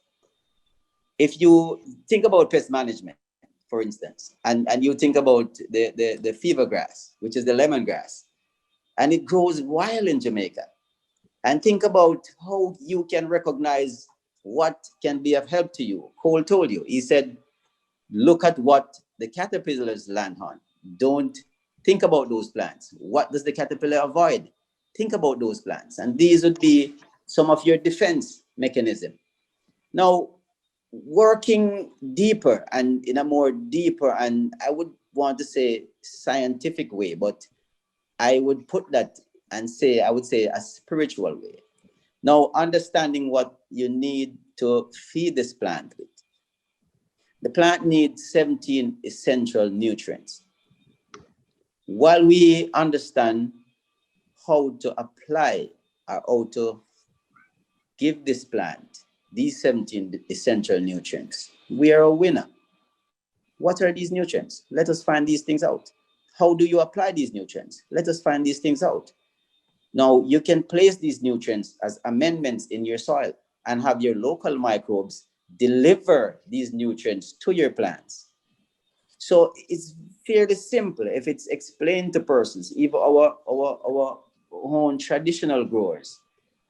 if you think about pest management, for instance, and you think about the fever grass, which is the lemongrass, and it grows wild in Jamaica, and think about how you can recognize what can be of help to you. Cole told you, he said, look at what the caterpillars land on. Don't think about those plants. What does the caterpillar avoid? Think about those plants. And these would be some of your defense mechanism. Now, working deeper and in a more deeper, and I would want to say scientific way, but I would put that and say, I would say a spiritual way. Now, understanding what you need to feed this plant with. The plant needs 17 essential nutrients. While we understand how to apply or how to give this plant these 17 essential nutrients, we are a winner. What are these nutrients? Let us find these things out. How do you apply these nutrients? Let us find these things out. Now, you can place these nutrients as amendments in your soil and have your local microbes deliver these nutrients to your plants. So it's fairly simple if it's explained to persons, even our own traditional growers.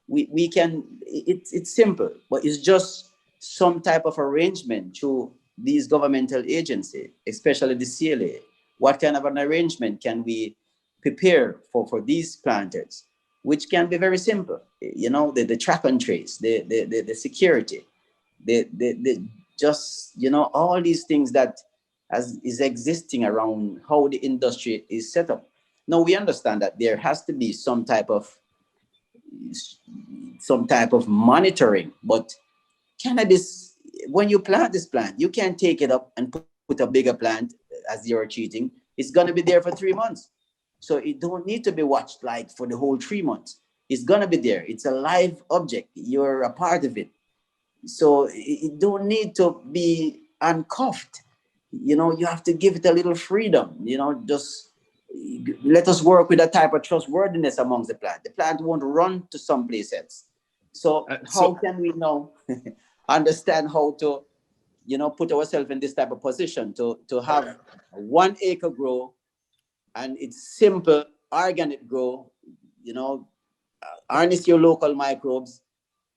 We can, it's simple, but it's just some type of arrangement through these governmental agencies, especially the CLA. What kind of an arrangement can we prepare for these planters, which can be very simple? You know, the track and trace, the security, the just, you know, all these things that is existing around how the industry is set up. Now we understand that there has to be some type of monitoring, but cannabis, when you plant this plant, you can't take it up and put a bigger plant as you're treating It's gonna be there for 3 months. So it don't need to be watched like for the whole 3 months. It's gonna be there. It's a live object. You're a part of it. So it don't need to be uncuffed. You know, you have to give it a little freedom. You know, just let us work with a type of trustworthiness amongst the plant. The plant won't run to someplace else. So how can we now understand how to, you know, put ourselves in this type of position to have 1 acre grow, and it's simple organic grow, you know, harness your local microbes,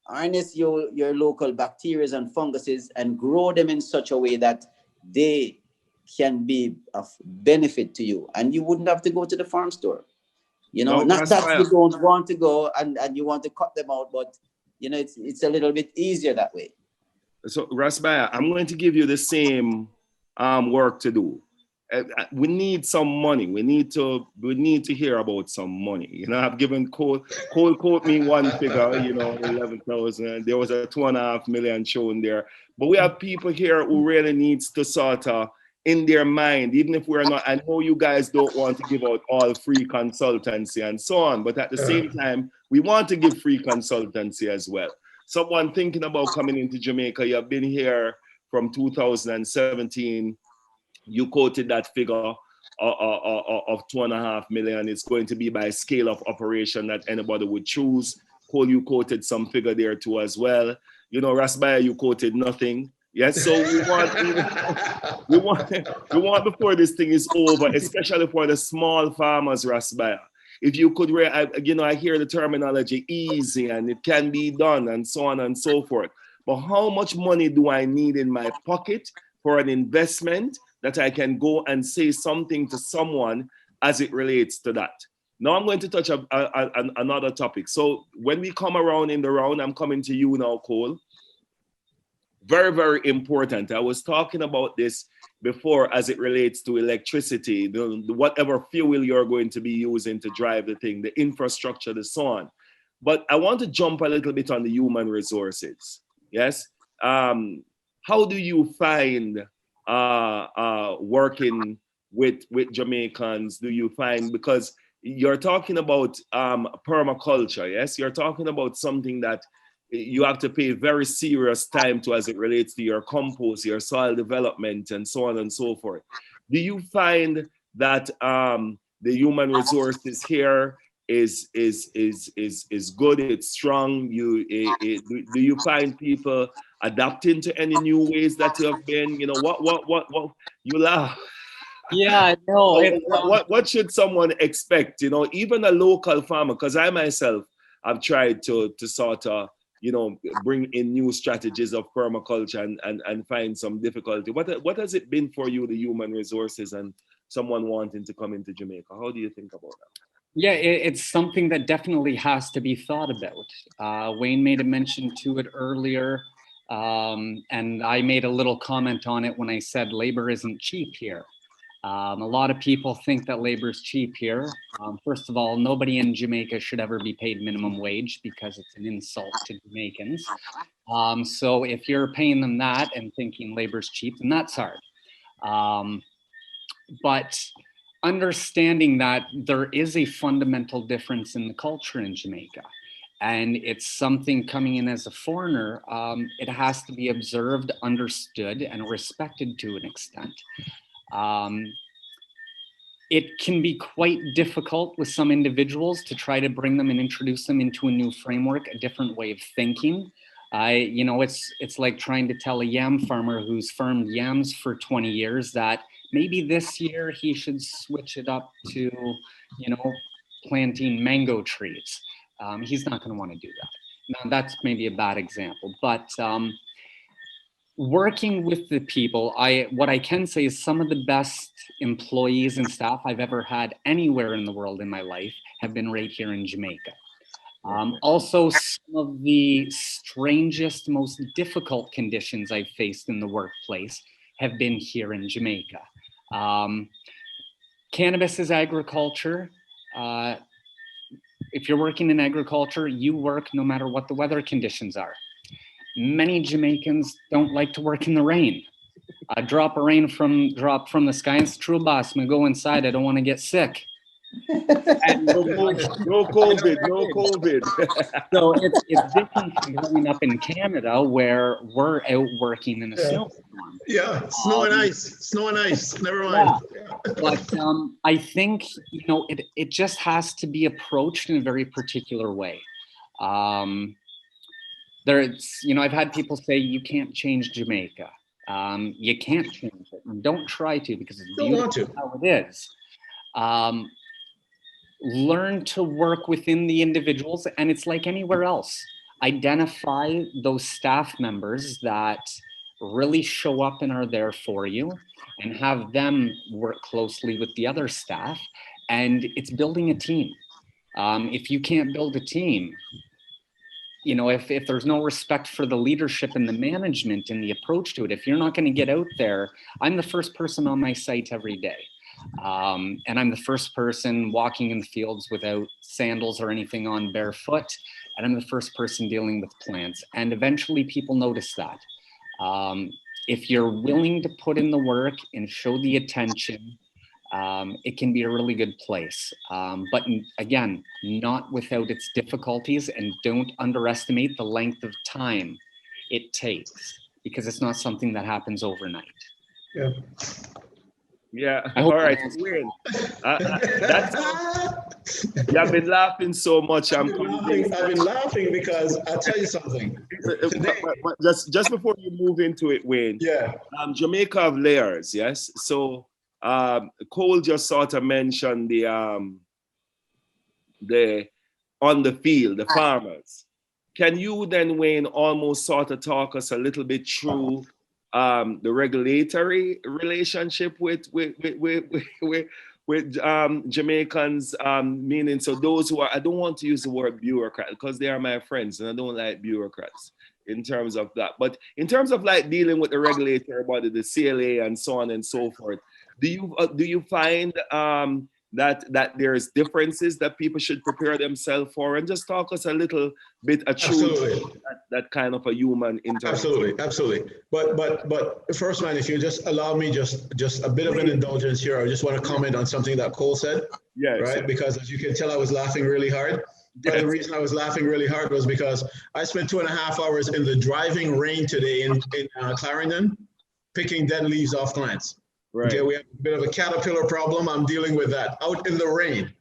harness your local bacteria and funguses, and grow them in such a way that they can be of benefit to you, and you wouldn't have to go to the farm store. You know, not that you don't want to go and you want to cut them out, but you know, it's a little bit easier that way. So Biah, I'm going to give you the same work to do. We need some money. We need to hear about some money. You know, I've given Cole quote me one figure, you know, 11,000. There was a 2.5 million shown there. But we have people here who really needs to sort of, in their mind, even if we're not, I know you guys don't want to give out all free consultancy and so on, but at the same time, we want to give free consultancy as well. Someone thinking about coming into Jamaica, you've been here from 2017, you quoted that figure of 2.5 million. It's going to be by scale of operation that anybody would choose. Cole, you quoted some figure there too as well. You know, Biah, you quoted nothing. Yes, so we want before this thing is over, especially for the small farmers, Biah. If you could, you know, I hear the terminology easy and it can be done and so on and so forth. But how much money do I need in my pocket for an investment that I can go and say something to someone as it relates to that? Now I'm going to touch another topic. So when we come around in the round, I'm coming to you now, Cole. Very, very important. I was talking about this before as it relates to electricity, whatever fuel you're going to be using to drive the thing, the infrastructure, the so on. But I want to jump a little bit on the human resources. Yes. How do you find working with Jamaicans? Do you find, because you're talking about permaculture, yes? You're talking about something that you have to pay very serious time to as it relates to your compost, your soil development, and so on and so forth. Do you find that the human resources here is good, it's strong? Do you find people adapting to any new ways that you have been? You know, what you laugh. Yeah, no. What should someone expect? You know, even a local farmer, because I myself have tried to sort of, you know, bring in new strategies of permaculture and find some difficulty. What has it been for you, the human resources, and someone wanting to come into Jamaica? How do you think about that? Yeah, it's something that definitely has to be thought about. Wayne made a mention to it earlier, and I made a little comment on it when I said labor isn't cheap here. A lot of people think that labor is cheap here. First of all, nobody in Jamaica should ever be paid minimum wage because it's an insult to Jamaicans. So if you're paying them that and thinking labor is cheap, then that's hard. But understanding that there is a fundamental difference in the culture in Jamaica, and it's something coming in as a foreigner, it has to be observed, understood, and respected to an extent. It can be quite difficult with some individuals to try to bring them and introduce them into a new framework, a different way of thinking. You know, it's like trying to tell a yam farmer who's farmed yams for 20 years that maybe this year he should switch it up to, you know, planting mango trees. He's not going to want to do that. Now, that's maybe a bad example, but working with the people, what I can say is some of the best employees and staff I've ever had anywhere in the world in my life have been right here in Jamaica. Also, some of the strangest, most difficult conditions I've faced in the workplace have been here in Jamaica. Cannabis is agriculture. If you're working in agriculture, you work no matter what the weather conditions are. Many Jamaicans don't like to work in the rain. A drop of rain drop from the sky. It's true, boss. I'm gonna go inside. I don't want to get sick. And No COVID, no COVID. so it's different from growing up in Canada where we're out working in a snowstorm. Yeah, snow and ice. Never mind. Yeah. But I think, you know, it just has to be approached in a very particular way. There's, you know, I've had people say you can't change Jamaica. You can't change it. And don't try to, because it's beautiful how it is. Learn to work within the individuals, and it's like anywhere else. Identify those staff members that really show up and are there for you, and have them work closely with the other staff. And it's building a team. If you can't build a team, you know, if there's no respect for the leadership and the management and the approach to it, if you're not going to get out there, I'm the first person on my site every day. And I'm the first person walking in the fields without sandals or anything on, barefoot. And I'm the first person dealing with plants. And eventually people notice that. If you're willing to put in the work and show the attention, it can be a really good place. But again, not without its difficulties, and don't underestimate the length of time it takes, because it's not something that happens overnight. Yeah. Yeah, all right. Wayne, I've been laughing so much. I've been laughing because I'll tell you something. But just before you move into it, Wayne. Yeah. Jamaica have layers, yes. So Cole just sort of mentioned the on the field, the farmers. Can you then, Wayne, almost sort of talk us a little bit through the regulatory relationship with Jamaicans, meaning, so those who are, I don't want to use the word bureaucrat because they are my friends and I don't like bureaucrats in terms of that, but in terms of like dealing with the regulatory body, the CLA and so on and so forth, do you find that there's differences that people should prepare themselves for? And just talk us a little bit through that kind of a human interaction. Absolutely. But Firstman, if you just allow me just a bit of an indulgence here, I just want to comment on something that Cole said. Yes. Right? Because as you can tell, I was laughing really hard. But the reason I was laughing really hard was because I spent 2.5 hours in the driving rain today in Clarendon, picking dead leaves off plants. Right. Okay, we have a bit of a caterpillar problem. I'm dealing with that out in the rain,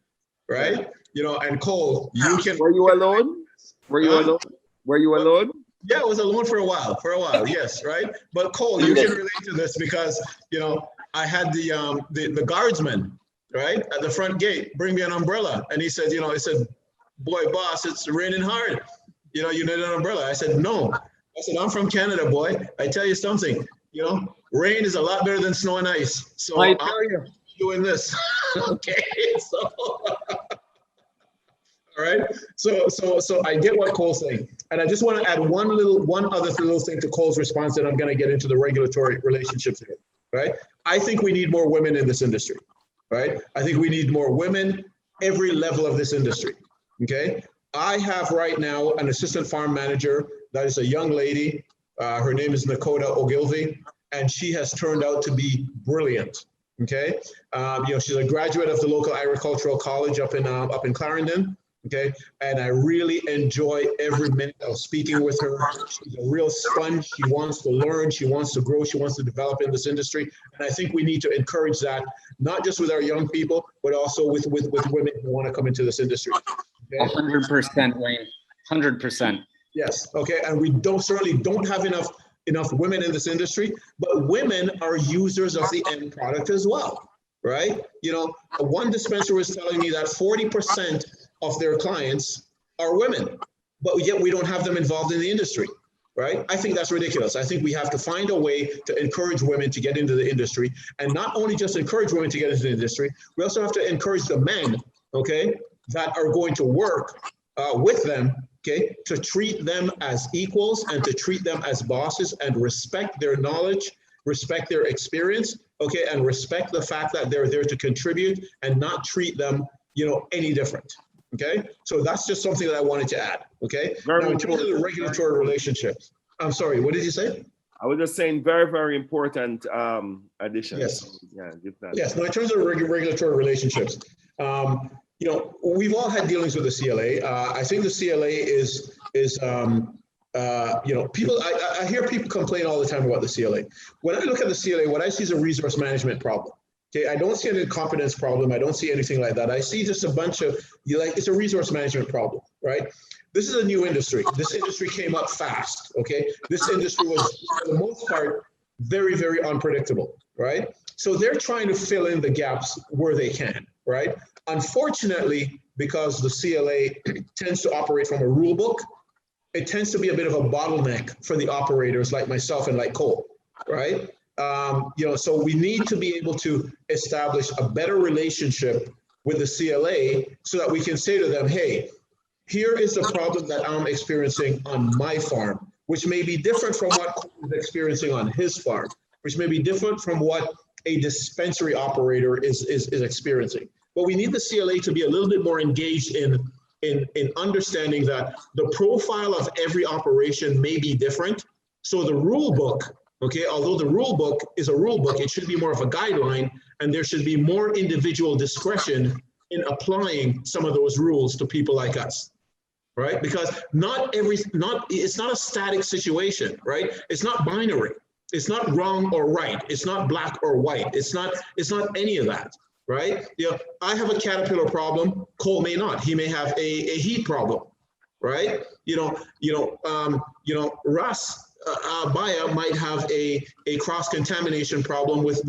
right? You know, and Cole, you can. Were you alone? Were you alone? Were you alone? Yeah, I was alone for a while. Yes, right. But Cole, you can relate to this because you know I had the guardsman right at the front gate bring me an umbrella, and he said, you know, boy, boss, it's raining hard. You know, you need an umbrella. I said, no. I said, I'm from Canada, boy. I tell you something. You know, rain is a lot better than snow and ice. So I'm doing this. Okay. So all right. So I get what Cole's saying. And I just want to add one other little thing to Cole's response, and I'm going to get into the regulatory relationships here. Right. I think we need more women in this industry. Right. I think we need more women every level of this industry. Okay. I have right now an assistant farm manager that is a young lady. Her name is Nakota Ogilvie, and she has turned out to be brilliant. Okay, you know, she's a graduate of the local agricultural college up in Clarendon. Okay, and I really enjoy every minute of speaking with her. She's a real sponge. She wants to learn. She wants to grow. She wants to develop in this industry, and I think we need to encourage that, not just with our young people, but also with women who want to come into this industry. Okay? 100%, Wayne. 100%. Yes. Okay. And we certainly don't have enough women in this industry, but women are users of the end product as well, right? You know, one dispenser was telling me that 40% of their clients are women, but yet we don't have them involved in the industry, right? I think that's ridiculous. I think we have to find a way to encourage women to get into the industry, and not only just encourage women to get into the industry, we also have to encourage the men, okay, that are going to work with them, okay, to treat them as equals and to treat them as bosses and respect their knowledge, respect their experience, okay, and respect the fact that they're there to contribute and not treat them, you know, any different, okay? So that's just something that I wanted to add, okay? Now, in terms of the regulatory relationships, I'm sorry, what did you say? I was just saying very, very important addition. Yes. So, yeah, give that. Yes, no, in terms of regulatory relationships, you know, we've all had dealings with the CLA. I think the CLA is you know, people, I hear people complain all the time about the CLA. When I look at the CLA, what I see is a resource management problem. Okay, I don't see any competence problem. I don't see anything like that. I see just a bunch of, it's a resource management problem, right? This is a new industry. This industry came up fast, okay? This industry was, for the most part, very, very unpredictable, right? So they're trying to fill in the gaps where they can, right? Unfortunately, because the CLA tends to operate from a rule book, it tends to be a bit of a bottleneck for the operators like myself and like Cole, right? You know, so we need to be able to establish a better relationship with the CLA so that we can say to them, hey, here is the problem that I'm experiencing on my farm, which may be different from what Cole is experiencing on his farm, which may be different from what a dispensary operator is experiencing. But we need the CLA to be a little bit more engaged in understanding that the profile of every operation may be different. So the rule book, okay, although the rule book is a rule book, it should be more of a guideline, and there should be more individual discretion in applying some of those rules to people like us, right? Because it's not a static situation, right? It's not binary. It's not wrong or right. It's not black or white. It's not any of that, right? You know, I have a caterpillar problem. Cole may not. He may have a heat problem, right? Russ, Biah might have a cross-contamination problem with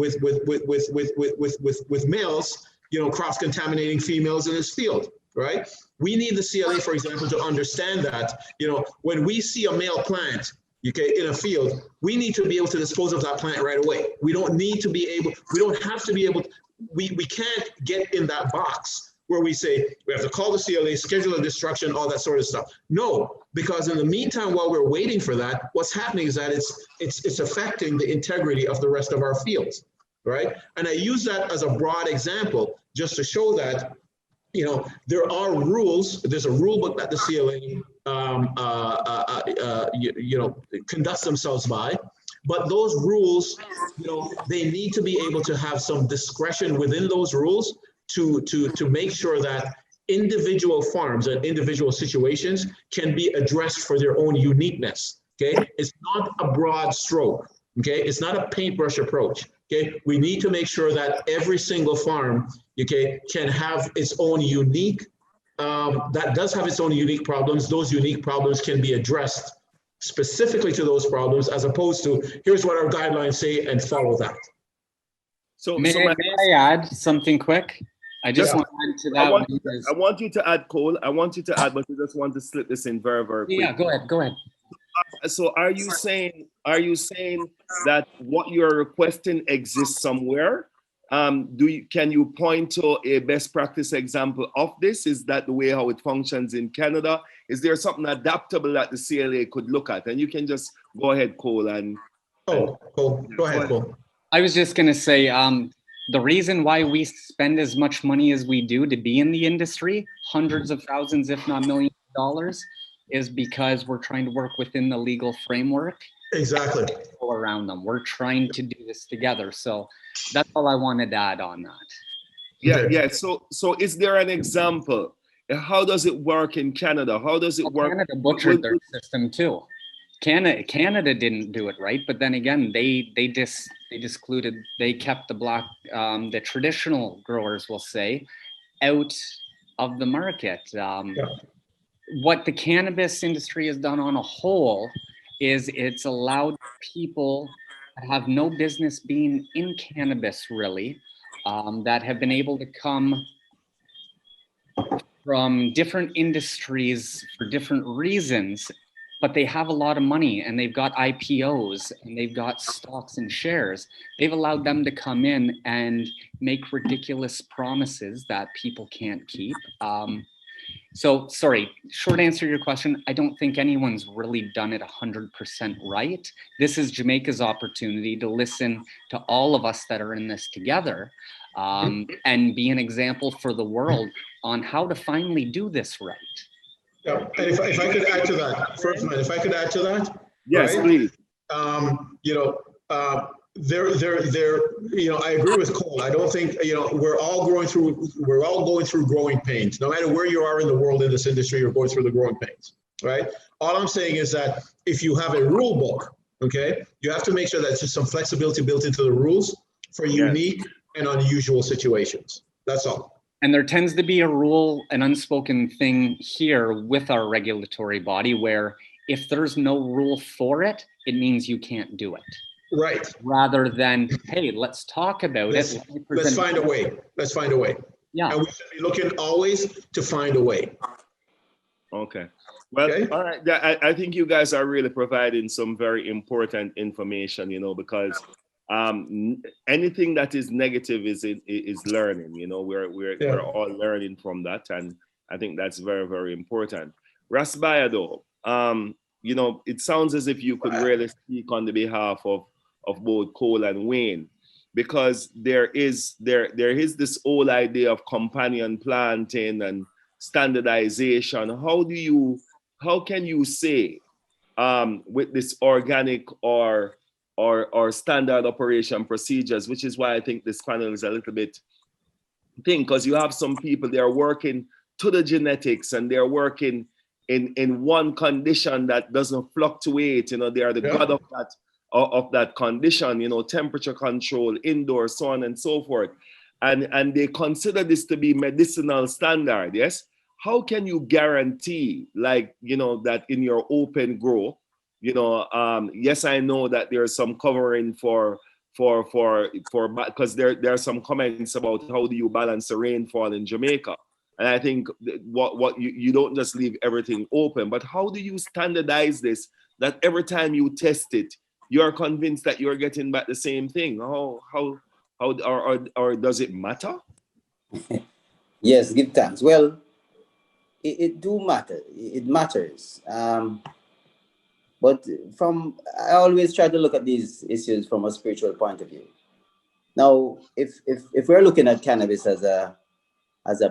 males, you know, cross-contaminating females in his field, right? We need the CLA, for example, to understand that, you know, when we see a male plant, okay, in a field, we need to be able to dispose of that plant right away. We don't have to be able, we can't get in that box where we say, we have to call the CLA, schedule a destruction, all that sort of stuff. No, because in the meantime, while we're waiting for that, what's happening is that it's affecting the integrity of the rest of our fields, right? And I use that as a broad example, just to show that, you know, there are rules. There's a rule book that the CLA, conducts themselves by, but those rules, you know, they need to be able to have some discretion within those rules to make sure that individual farms and individual situations can be addressed for their own uniqueness. Okay, it's not a broad stroke. Okay, it's not a paintbrush approach. Okay, we need to make sure that every single farm, okay, can have its own unique, that does have its own unique problems. Those unique problems can be addressed specifically to those problems, as opposed to here's what our guidelines say and follow that. So may I add something quick? I just want to add to that. I want you to add, Cole. I want you to add, but I just want to slip this in very, very quick. Yeah, go ahead. So are you saying that what you're requesting exists somewhere? Can you point to a best practice example of this? Is that the way how it functions in Canada? Is there something adaptable that the CLA could look at? And you can just go ahead, Cole. Cole. Go ahead, Cole. I was just going to say, the reason why we spend as much money as we do to be in the industry, hundreds of thousands, if not millions of dollars, is because we're trying to work within the legal framework. Exactly. All around them. We're trying to do this together. So that's all I wanted to add on that. Yeah. So is there an example? How does it work in Canada? How does it work? Canada butchered their system too. Canada didn't do it right, but then again, they discluded, they kept the traditional growers, will say, out of the market. What the cannabis industry has done on a whole is it's allowed people that have no business being in cannabis really, that have been able to come from different industries for different reasons, but they have a lot of money and they've got IPOs and they've got stocks and shares. They've allowed them to come in and make ridiculous promises that people can't keep. So sorry, short answer to your question, I don't think anyone's really done it 100% right. This is Jamaica's opportunity to listen to all of us that are in this together, and be an example for the world on how to finally do this right. Yeah, and if I could add to that, Firstman, if I could add to that. Yes, right? please. you know, I agree with Cole. I don't think, we're all going through growing pains. No matter where you are in the world in this industry, you're going through the growing pains, right? All I'm saying is that if you have a rule book, okay, you have to make sure that there's some flexibility built into the rules for unique and unusual situations. That's all. And there tends to be a rule, an unspoken thing here with our regulatory body where if there's no rule for it, it means you can't do it. Right. Rather than, hey, let's talk about it. Let's find a way. Let's find a way. Yeah. And we should be looking always to find a way. Okay. Well, all right. I think you guys are really providing some very important information, because anything that is negative is learning. We're all learning from that, and I think that's very, very important. Biah, though, it sounds as if you could really speak on the behalf of both Cole and Wayne, because there is this whole idea of companion planting and standardization. How can you say with this organic or standard operation procedures, which is why I think this panel is a little bit thing, because you have some people, they are working to the genetics and they're working in one condition that doesn't fluctuate. They are the god of that condition, temperature control, indoor, so on and so forth. And they consider this to be medicinal standard, yes? How can you guarantee, that in your open grow, yes, I know that there's some covering because there are some comments about how do you balance the rainfall in Jamaica. And I think what you don't just leave everything open, but how do you standardize this, that every time you test it, you're convinced that you're getting back the same thing? How or does it matter? Yes, give thanks. Well, it do matter. It matters. But I always try to look at these issues from a spiritual point of view. Now, if we're looking at cannabis as a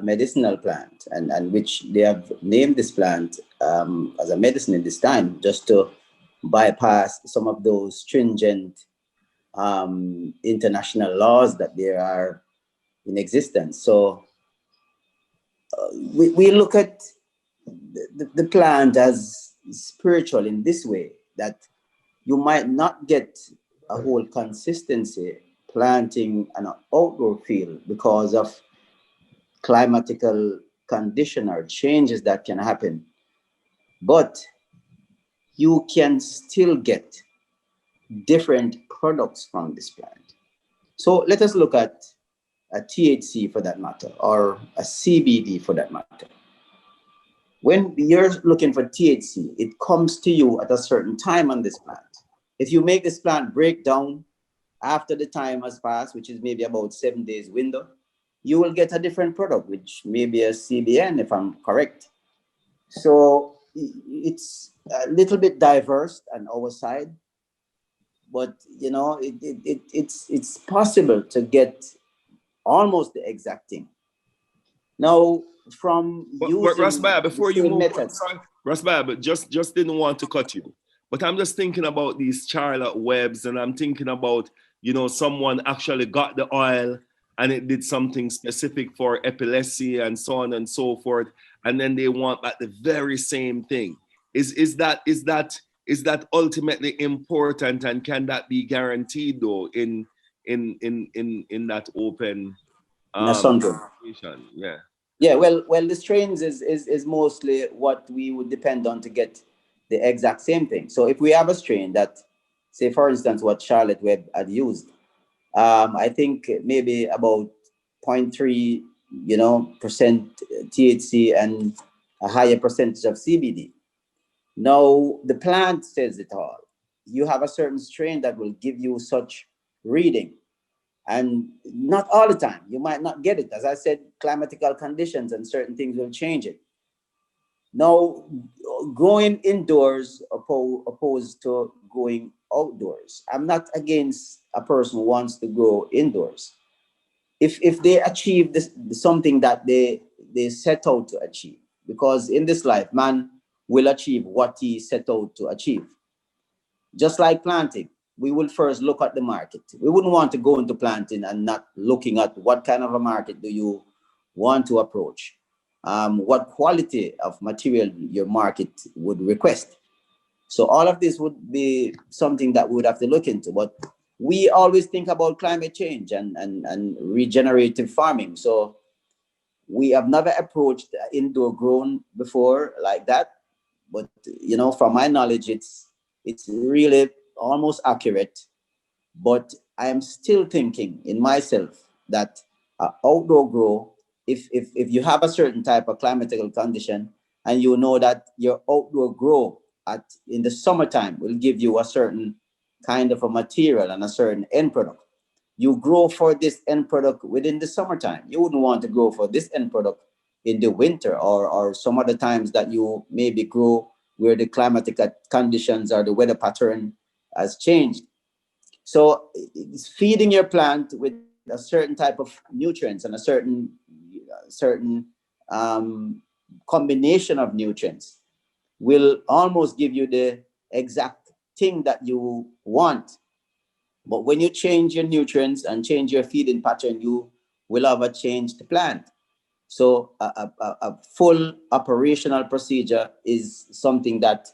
medicinal plant, and which they have named this plant as a medicine in this time, just to bypass some of those stringent international laws that there are in existence. So we look at the plant as spiritual in this way, that you might not get a whole consistency planting an outdoor field because of climatical condition or changes that can happen, but you can still get different products from this plant. So let us look at a THC for that matter, or a CBD for that matter. When you're looking for THC, it comes to you at a certain time on this plant. If you make this plant break down after the time has passed, which is maybe about 7 days window, you will get a different product, which may be a CBN, if I'm correct. So it's a little bit diverse on our side, but it's possible to get almost the exact thing. Now, from using Biah, before you move, methods. Biah, but just didn't want to cut you. But I'm just thinking about these Charlotte Webs, and I'm thinking about, someone actually got the oil and it did something specific for epilepsy and so on and so forth, and then they want back the very same thing. Is that ultimately important, and can that be guaranteed though in that open situation? Yeah, well, the strains is mostly what we would depend on to get the exact same thing. So if we have a strain that, say for instance, what Charlotte Webb had used, I think maybe about 0.3, percent THC and a higher percentage of CBD. Now, the plant says it all. You have a certain strain that will give you such reading, and not all the time. You might not get it. As I said, climatical conditions and certain things will change it. Now, going indoors opposed to going outdoors. I'm not against a person who wants to go indoors. If they achieve something that they set out to achieve, because in this life, man will achieve what he set out to achieve. just like planting, we will first look at the market. We wouldn't want to go into planting and not looking at what kind of a market do you want to approach, what quality of material your market would request. So all of this would be something that we would have to look into. But we always think about climate change and regenerative farming. So we have never approached indoor grown before like that. But you know, from my knowledge, it's really almost accurate. But I am still thinking in myself that outdoor grow, if you have a certain type of climatical condition and you know that your outdoor grow in the summertime will give you a certain kind of a material and a certain end product, you grow for this end product within the summertime. You wouldn't want to grow for this end product in the winter or some other times that you maybe grow where the climatic conditions or the weather pattern has changed. So it's feeding your plant with a certain type of nutrients and a certain combination of nutrients will almost give you the exact thing that you want. But when you change your nutrients and change your feeding pattern, you will have a changed plant. So a full operational procedure is something that,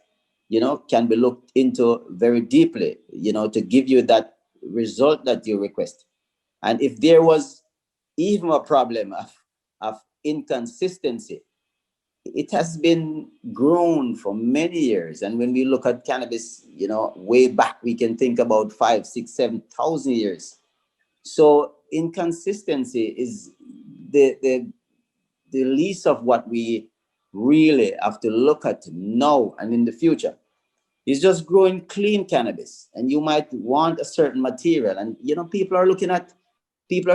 you know, can be looked into very deeply, you know, to give you that result that you request. And if there was even a problem of inconsistency, it has been grown for many years. And when we look at cannabis, you know, way back, we can think about 5, 6, 7,000 years. So inconsistency is the least of what we really have to look at now and in the future. It's just growing clean cannabis, and you might want a certain material. And you know, people are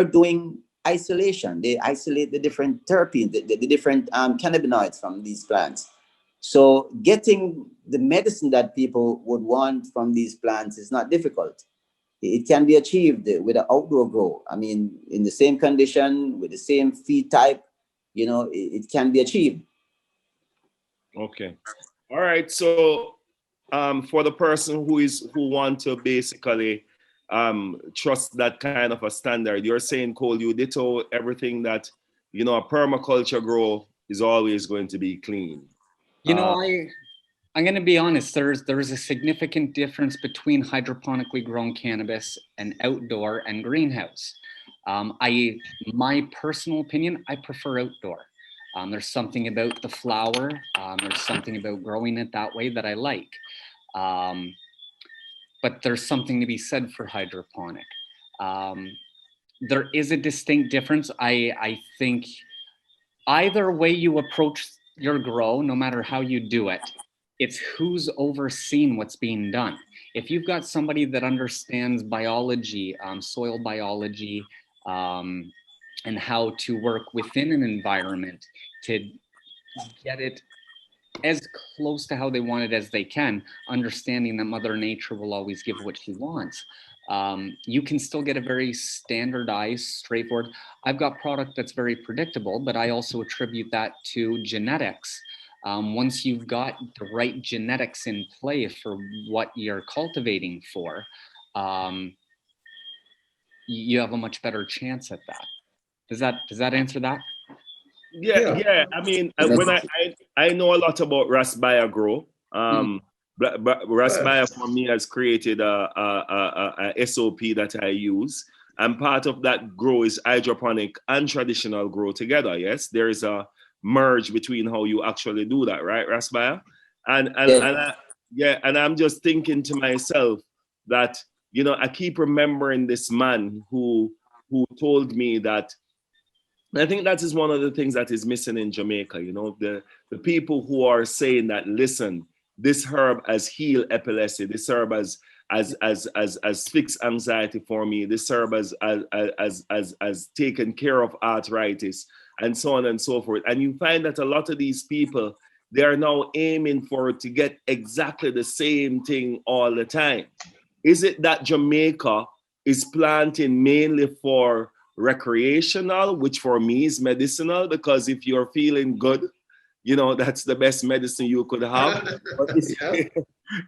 doing isolation. They isolate the different terpenes, the different cannabinoids from these plants. So getting the medicine that people would want from these plants is not difficult. It can be achieved with an outdoor grow. I mean, in the same condition, with the same feed type, you know, it can be achieved. Okay. All right. So for the person who want to basically trust that kind of a standard, you're saying, Cole, you ditto everything that, you know, a permaculture grow is always going to be clean. You know, I'm going to be honest. There's a significant difference between hydroponically grown cannabis and outdoor and greenhouse. My personal opinion, I prefer outdoor. There's something about the flower. There's something about growing it that way that I like. But there's something to be said for hydroponic. There is a distinct difference. I think either way you approach your grow, no matter how you do it, it's who's overseeing what's being done. If you've got somebody that understands biology, soil biology, and how to work within an environment to get it as close to how they want it as they can, understanding that Mother Nature will always give what she wants. You can still get a very standardized, straightforward. I've got product that's very predictable, but I also attribute that to genetics. Once you've got the right genetics in play for what you're cultivating for, you have a much better chance at that. Does that answer that? Yeah. I mean, when I know a lot about Biah grow. Biah for me has created a SOP that I use, and part of that grow is hydroponic and traditional grow together. Yes, there is a merge between how you actually do that, right, Biah? And I'm just thinking to myself that, you know, I keep remembering this man who told me that. I think that is one of the things that is missing in Jamaica. You know, the people who are saying that, listen, this herb has healed epilepsy, this herb has fixed anxiety for me, this herb has taken care of arthritis, and so on and so forth. And you find that a lot of these people, they are now aiming for to get exactly the same thing all the time. Is it that Jamaica is planting mainly for recreational, which for me is medicinal? Because if you're feeling good, you know, that's the best medicine you could have. But Yeah.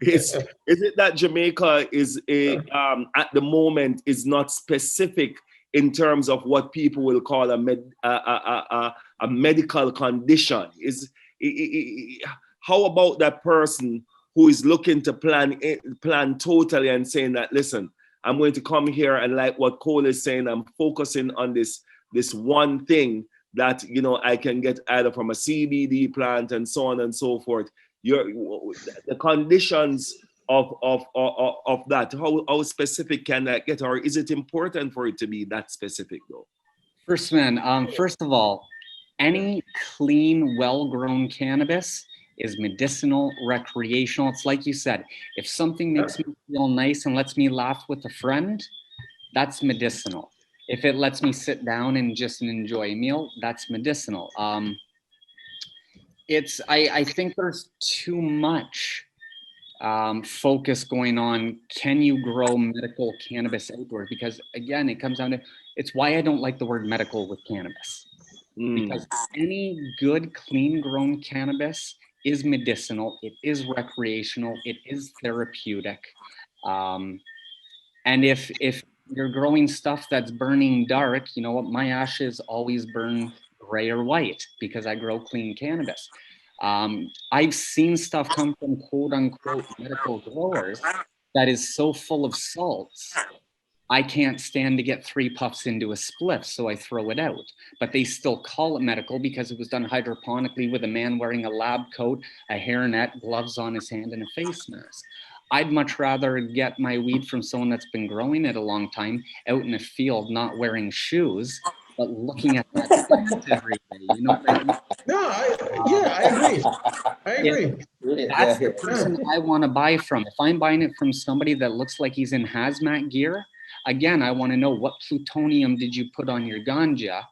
is it that Jamaica is at the moment is not specific in terms of what people will call a medical condition? How about that person who is looking to plan totally and saying that, listen, I'm going to come here and, like what Cole is saying, I'm focusing on this one thing that, you know, I can get either from a CBD plant and so on and so forth. The conditions of that, how specific can that get, or is it important for it to be that specific though? Firstman, first of all, any clean, well-grown cannabis is medicinal, recreational. It's like you said, if something makes me feel nice and lets me laugh with a friend, that's medicinal. If it lets me sit down and just enjoy a meal, that's medicinal. I think there's too much focus going on, can you grow medical cannabis outdoors? Because again, it comes down to, it's why I don't like the word medical with cannabis. Because any good, clean grown cannabis is medicinal, it is recreational, it is therapeutic. And if you're growing stuff that's burning dark, you know what, my ashes always burn gray or white because I grow clean cannabis. I've seen stuff come from quote unquote medical growers that is so full of salts, I can't stand to get 3 puffs into a spliff, so I throw it out. But they still call it medical because it was done hydroponically with a man wearing a lab coat, a hairnet, gloves on his hand, and a face mask. I'd much rather get my weed from someone that's been growing it a long time, out in a field, not wearing shoes, but looking at that plant every day. You know what I mean? No, I agree. I agree. That's the person I want to buy from. If I'm buying it from somebody that looks like he's in hazmat gear, again, I want to know what plutonium did you put on your ganja. I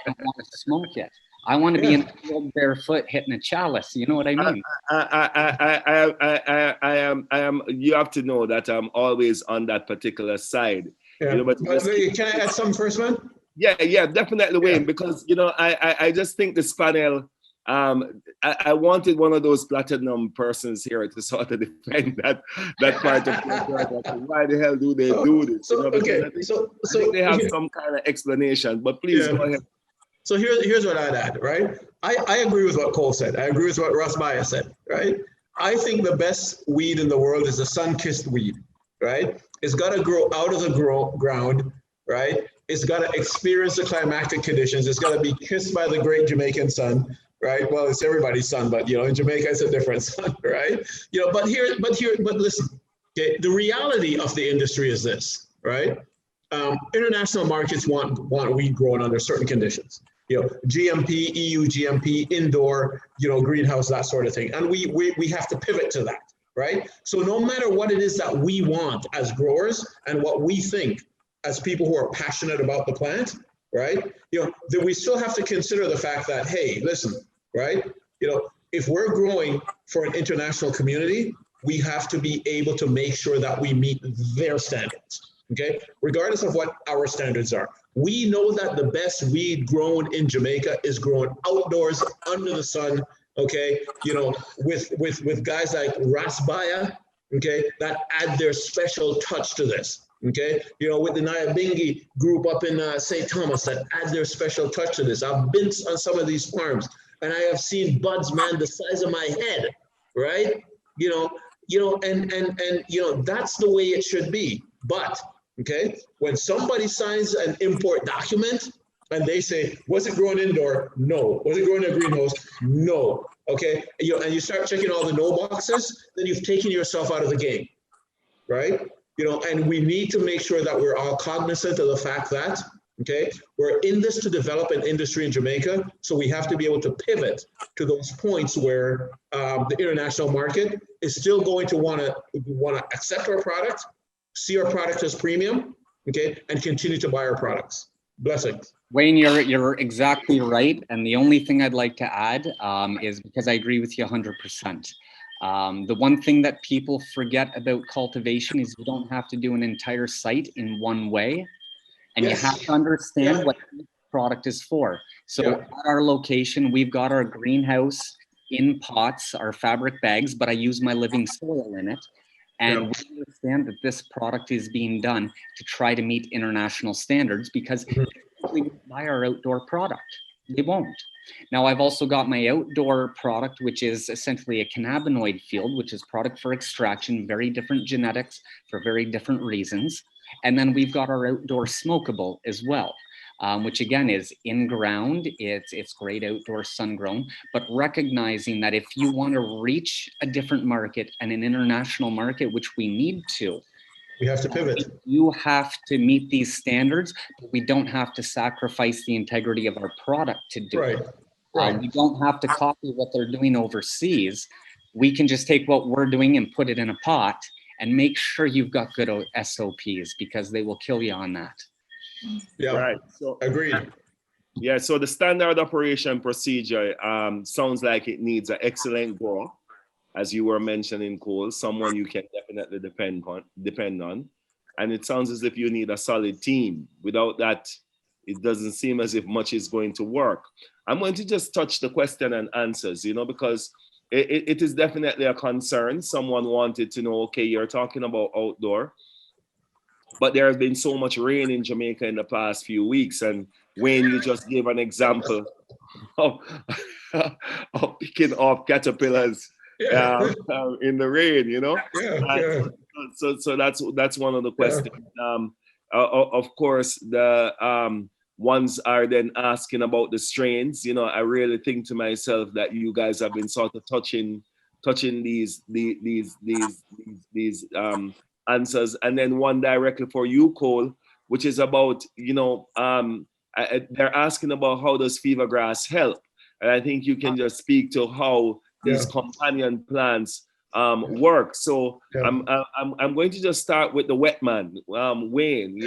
don't want to smoke it. I want to be in the field barefoot hitting a chalice. You know what I mean? I am. You have to know that I'm always on that particular side. Yeah. You know, but Can I add something first, man? Yeah, definitely, Wayne. Because you know, I just think this panel. I wanted one of those platinum persons here to sort of defend that part of the why the hell do they do this? So, you know, okay, I think they have some kind of explanation, but please go ahead. So here's what I'd add, right? I agree with what Cole said. I agree with what Biah said, right? I think the best weed in the world is a sun-kissed weed, right? It's got to grow out of the ground, right? It's got to experience the climatic conditions. It's got to be kissed by the great Jamaican sun, right? Well, it's everybody's sun, but you know, in Jamaica, it's a different sun, right? You know, but listen, okay, the reality of the industry is this, right? International markets want weed grown under certain conditions. You know, GMP, EU GMP, indoor, you know, greenhouse, that sort of thing. And we have to pivot to that, right? So no matter what it is that we want as growers and what we think as people who are passionate about the plant, right? You know, then we still have to consider the fact that, hey, listen, right? You know, if we're growing for an international community, we have to be able to make sure that we meet their standards, okay? Regardless of what our standards are. We know that the best weed grown in Jamaica is grown outdoors under the sun, okay? You know, with guys like Biah, okay, that add their special touch to this, okay? You know, with the Nyabingi group up in St. Thomas that add their special touch to this. I've been on some of these farms and I have seen buds, man, the size of my head, right? You know, and you know, that's the way it should be. But okay, when somebody signs an import document and they say, was it grown indoor? No. Was it grown in a greenhouse? No. Okay, and you start checking all the no boxes, then you've taken yourself out of the game, right? You know, and we need to make sure that we're all cognizant of the fact that, okay, we're in this to develop an industry in Jamaica, so we have to be able to pivot to those points where the international market is still going to want to accept our product, see our product as premium, okay, and continue to buy our products. Blessings. Wayne, you're exactly right. And the only thing I'd like to add is, because I agree with you 100%. The one thing that people forget about cultivation is you don't have to do an entire site in one way. And you have to understand what each product is for. So at our location, we've got our greenhouse in pots are fabric bags, but I use my living soil in it. And we understand that this product is being done to try to meet international standards, because we won't buy our outdoor product. They won't. Now, I've also got my outdoor product, which is essentially a cannabinoid field, which is product for extraction, very different genetics for very different reasons. And then we've got our outdoor smokable as well, which again is in ground. It's great outdoor sun grown, but recognizing that if you want to reach a different market and an international market, which we need to, we have to pivot. You have to meet these standards, but we don't have to sacrifice the integrity of our product to do it. Right. We don't have to copy what they're doing overseas. We can just take what we're doing and put it in a pot and make sure you've got good SOPs, because they will kill you on that. Yeah, right. So agreed. Yeah, so the standard operation procedure sounds like it needs an excellent grower, as you were mentioning, Cole, someone you can definitely depend on. And it sounds as if you need a solid team. Without that, it doesn't seem as if much is going to work. I'm going to just touch the question and answers, because it is definitely a concern. Someone wanted to know, okay, you're talking about outdoor, but there has been so much rain in Jamaica in the past few weeks. And Wayne, you just gave an example of picking off caterpillars in the rain, So that's one of the questions. Of course, the ones are then asking about the strains. I really think to myself that you guys have been sort of touching these answers, and then one directly for you, Cole, which is about they're asking about how does fever grass help, and I think you can just speak to how these companion plants work. So I'm going to just start with the wet man, Wayne.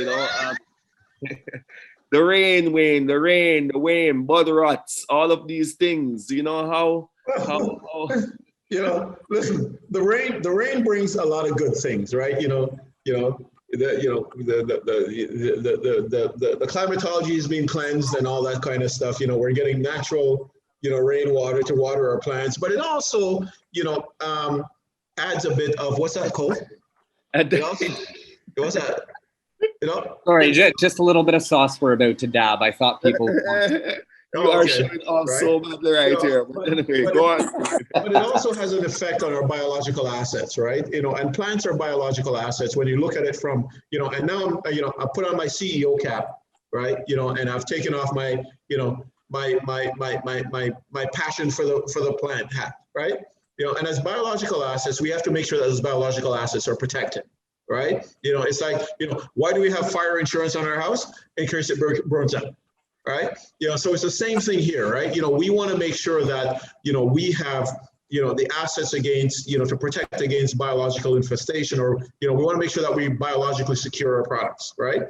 The rain, Wayne, the rain, bud rots, all of these things. How listen, the rain brings a lot of good things, right? The climatology is being cleansed and all that kind of stuff. We're getting natural, rainwater to water our plants, but it also, adds a bit of, what's that called? What's that? Sorry, just a little bit of sauce we're about to dab. I thought people. You are showing off so badly right here. But anyway, go on. But it also has an effect on our biological assets, right? And plants are biological assets when you look at it from, and now I put on my CEO cap, right? And I've taken off my, my passion for the plant hat, right? And as biological assets, we have to make sure that those biological assets are protected, right? It's like, why do we have fire insurance on our house? In case it burns out. Right? So it's the same thing here, right? We want to make sure that, we have, the assets against, to protect against biological infestation, or, we want to make sure that we biologically secure our products, right?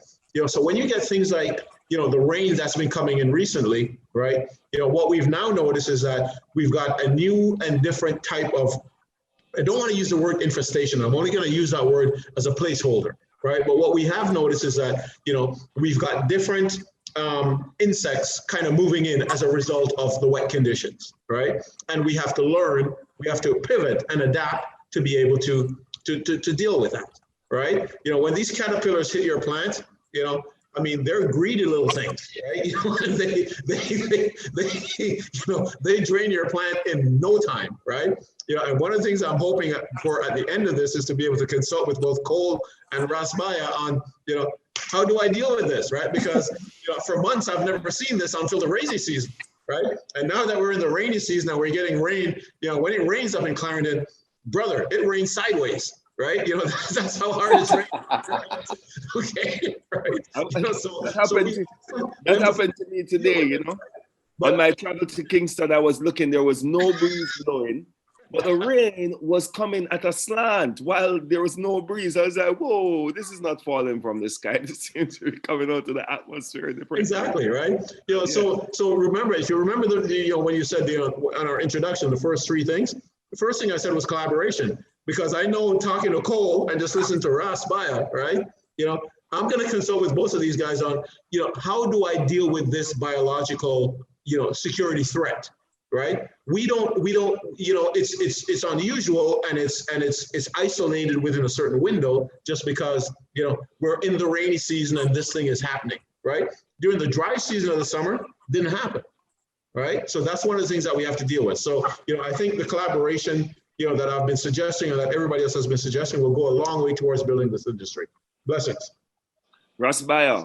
So when you get things like, the rain that's been coming in recently, right? What we've now noticed is that we've got a new and different type of, I don't want to use the word infestation. I'm only going to use that word as a placeholder, right? But what we have noticed is that, we've got different insects kind of moving in as a result of the wet conditions, right? And we have to learn, we have to pivot and adapt to be able to deal with that, right? When these caterpillars hit your plant, they're greedy little things, right? They drain your plant in no time, right? And one of the things I'm hoping for at the end of this is to be able to consult with both Cole and Biah on, how do I deal with this, right? Because for months I've never seen this until the rainy season, right? And now that we're in the rainy season and we're getting rain, when it rains up in Clarendon, brother, it rains sideways, right? That's how hard it's raining. Okay, right? That happened to me today, But on my travel to Kingston, I was looking, there was no breeze blowing, but the rain was coming at a slant while there was no breeze. I was like, whoa, this is not falling from the sky. This seems to be coming out of the atmosphere. Exactly, right? So remember, if you remember when you said, on our introduction, the first three things, the first thing I said was collaboration, because I know talking to Cole and just listening to Biah, right? I'm going to consult with both of these guys on, how do I deal with this biological, security threat, right? We don't, it's unusual, and it's isolated within a certain window, just because, we're in the rainy season and this thing is happening, right? During the dry season of the summer, didn't happen, right? So that's one of the things that we have to deal with. So, I think the collaboration, that I've been suggesting, and that everybody else has been suggesting, will go a long way towards building this industry. Blessings. Biah,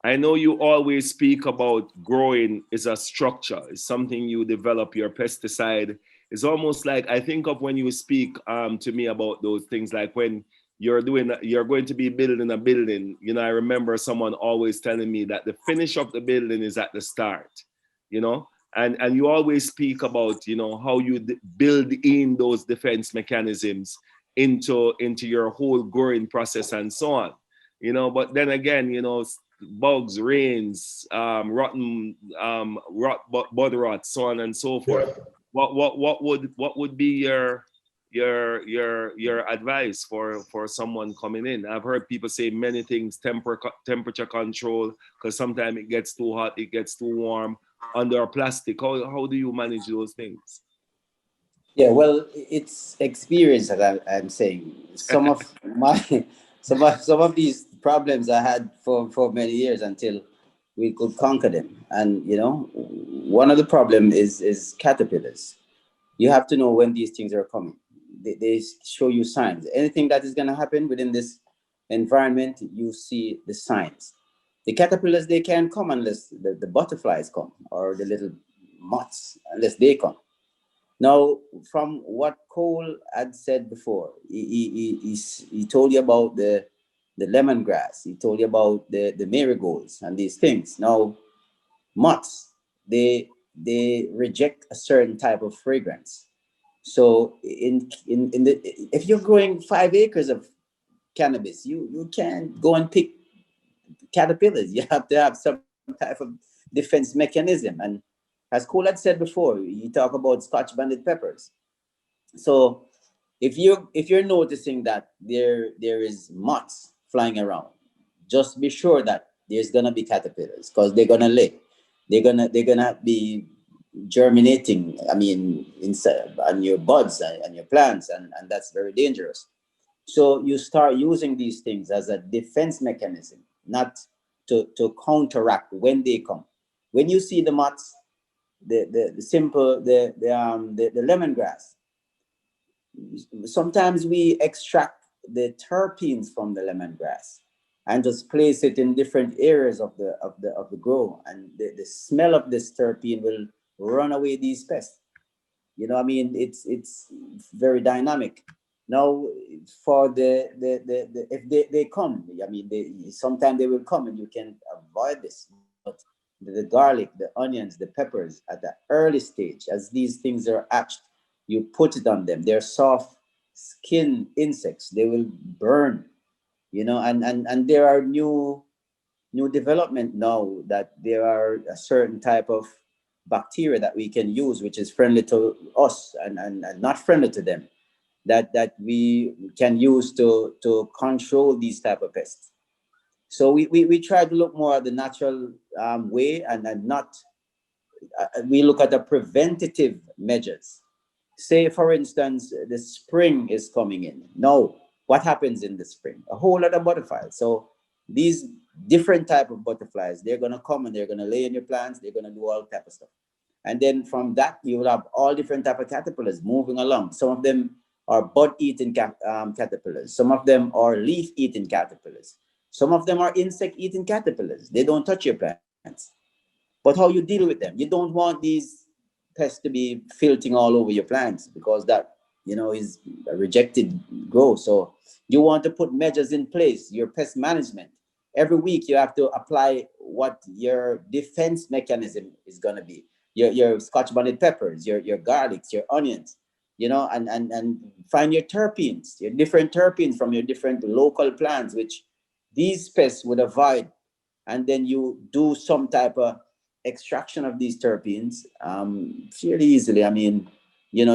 I know you always speak about growing is a structure. It's something you develop your pesticide. It's almost like, I think of when you speak to me about those things, like when you're going to be building a building. I remember someone always telling me that the finish of the building is at the start, and you always speak about, how you build in those defense mechanisms into your whole growing process and so on, but then again, bugs, rains, rotten, bud rot, so on and so forth. What would be your advice for someone coming in? I've heard people say many things, temperature control, because sometimes it gets too hot, it gets too warm, under plastic. How do you manage those things? Yeah, well, it's experience that I'm saying. Some of these problems I had for many years until we could conquer them. And one of the problem is caterpillars. You have to know when these things are coming. They show you signs. Anything that is going to happen within this environment, you see the signs. The caterpillars, they can't come unless the butterflies come, or the little moths, unless they come. Now, from what Cole had said before, he told you about the lemongrass. He told you about the marigolds and these things. Now, moths, they reject a certain type of fragrance. So if you're growing 5 acres of cannabis, you can't go and pick caterpillars. You have to have some type of defense mechanism. And as Cole had said before, you talk about Scotch banded peppers. So if you're noticing that there is moths flying around, just be sure that there's gonna be caterpillars, because they're gonna lay. They're gonna be germinating, inside on your buds and your plants, and that's very dangerous. So you start using these things as a defense mechanism, not to counteract when they come. When you see the moths, the simple the lemongrass, sometimes we extract the terpenes from the lemongrass and just place it in different areas of the grow, and the smell of this terpene will run away these pests. It's very dynamic. Now, for the if they come, sometimes they will come, and you can avoid this. But the garlic, the onions, the peppers, at the early stage, as these things are hatched, you put it on them. They're soft skin insects. They will burn, and there are new development now that there are a certain type of bacteria that we can use, which is friendly to us and not friendly to them, that we can use to control these type of pests. So we try to look more at the natural way, and not we look at the preventative measures. Say, for instance, the spring is coming in. Now, what happens in the spring? A whole lot of butterflies. So these different type of butterflies, they're going to come and they're going to lay in your plants. They're going to do all type of stuff. And then from that, you will have all different type of caterpillars moving along. Some of them are bud-eating caterpillars. Some of them are leaf-eating caterpillars. Some of them are insect-eating caterpillars. They don't touch your plants. But how you deal with them? You don't want these pests to be filtering all over your plants, because that, is a rejected growth. So you want to put measures in place, your pest management. Every week you have to apply what your defense mechanism is going to be. Your Scotch bonnet peppers, your garlics, your onions, and find your terpenes, your different terpenes from your different local plants, which these pests would avoid. And then you do some type of extraction of these terpenes fairly easily.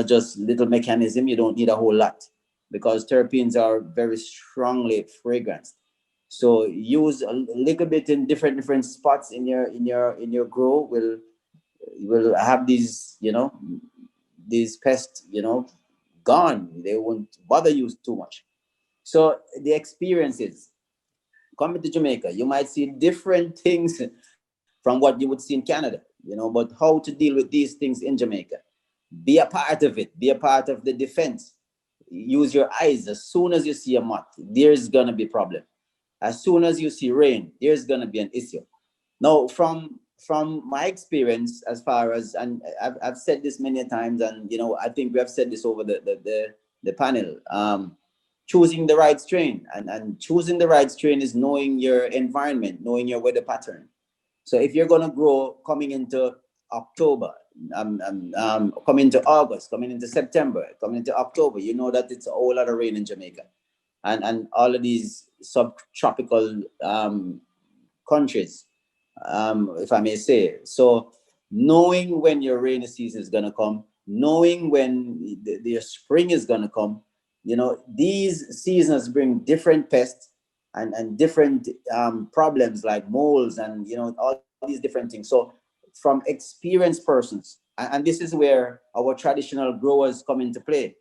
Just little mechanism. You don't need a whole lot, because terpenes are very strongly fragranced. So use a little bit in different spots in your grow will you will have these, these pests, gone. They won't bother you too much. So the experiences coming to Jamaica, you might see different things from what you would see in Canada, but how to deal with these things in Jamaica. Be a part of it. Be a part of the defense. Use your eyes. As soon as you see a moth, there's going to be a problem. As soon as you see rain, there's going to be an issue. Now, from my experience, as far as, and I've said this many times, and I think we have said this over the panel, choosing the right strain, and choosing the right strain is knowing your environment, knowing your weather pattern. So if you're going to grow coming into October, coming into August, coming into September, coming into October, you know that it's a whole lot of rain in Jamaica, and all of these subtropical countries, if I may say. So knowing when your rainy season is going to come, knowing when the spring is going to come, these seasons bring different pests and different problems like moles and all these different things. So from experienced persons, and this is where our traditional growers come into play.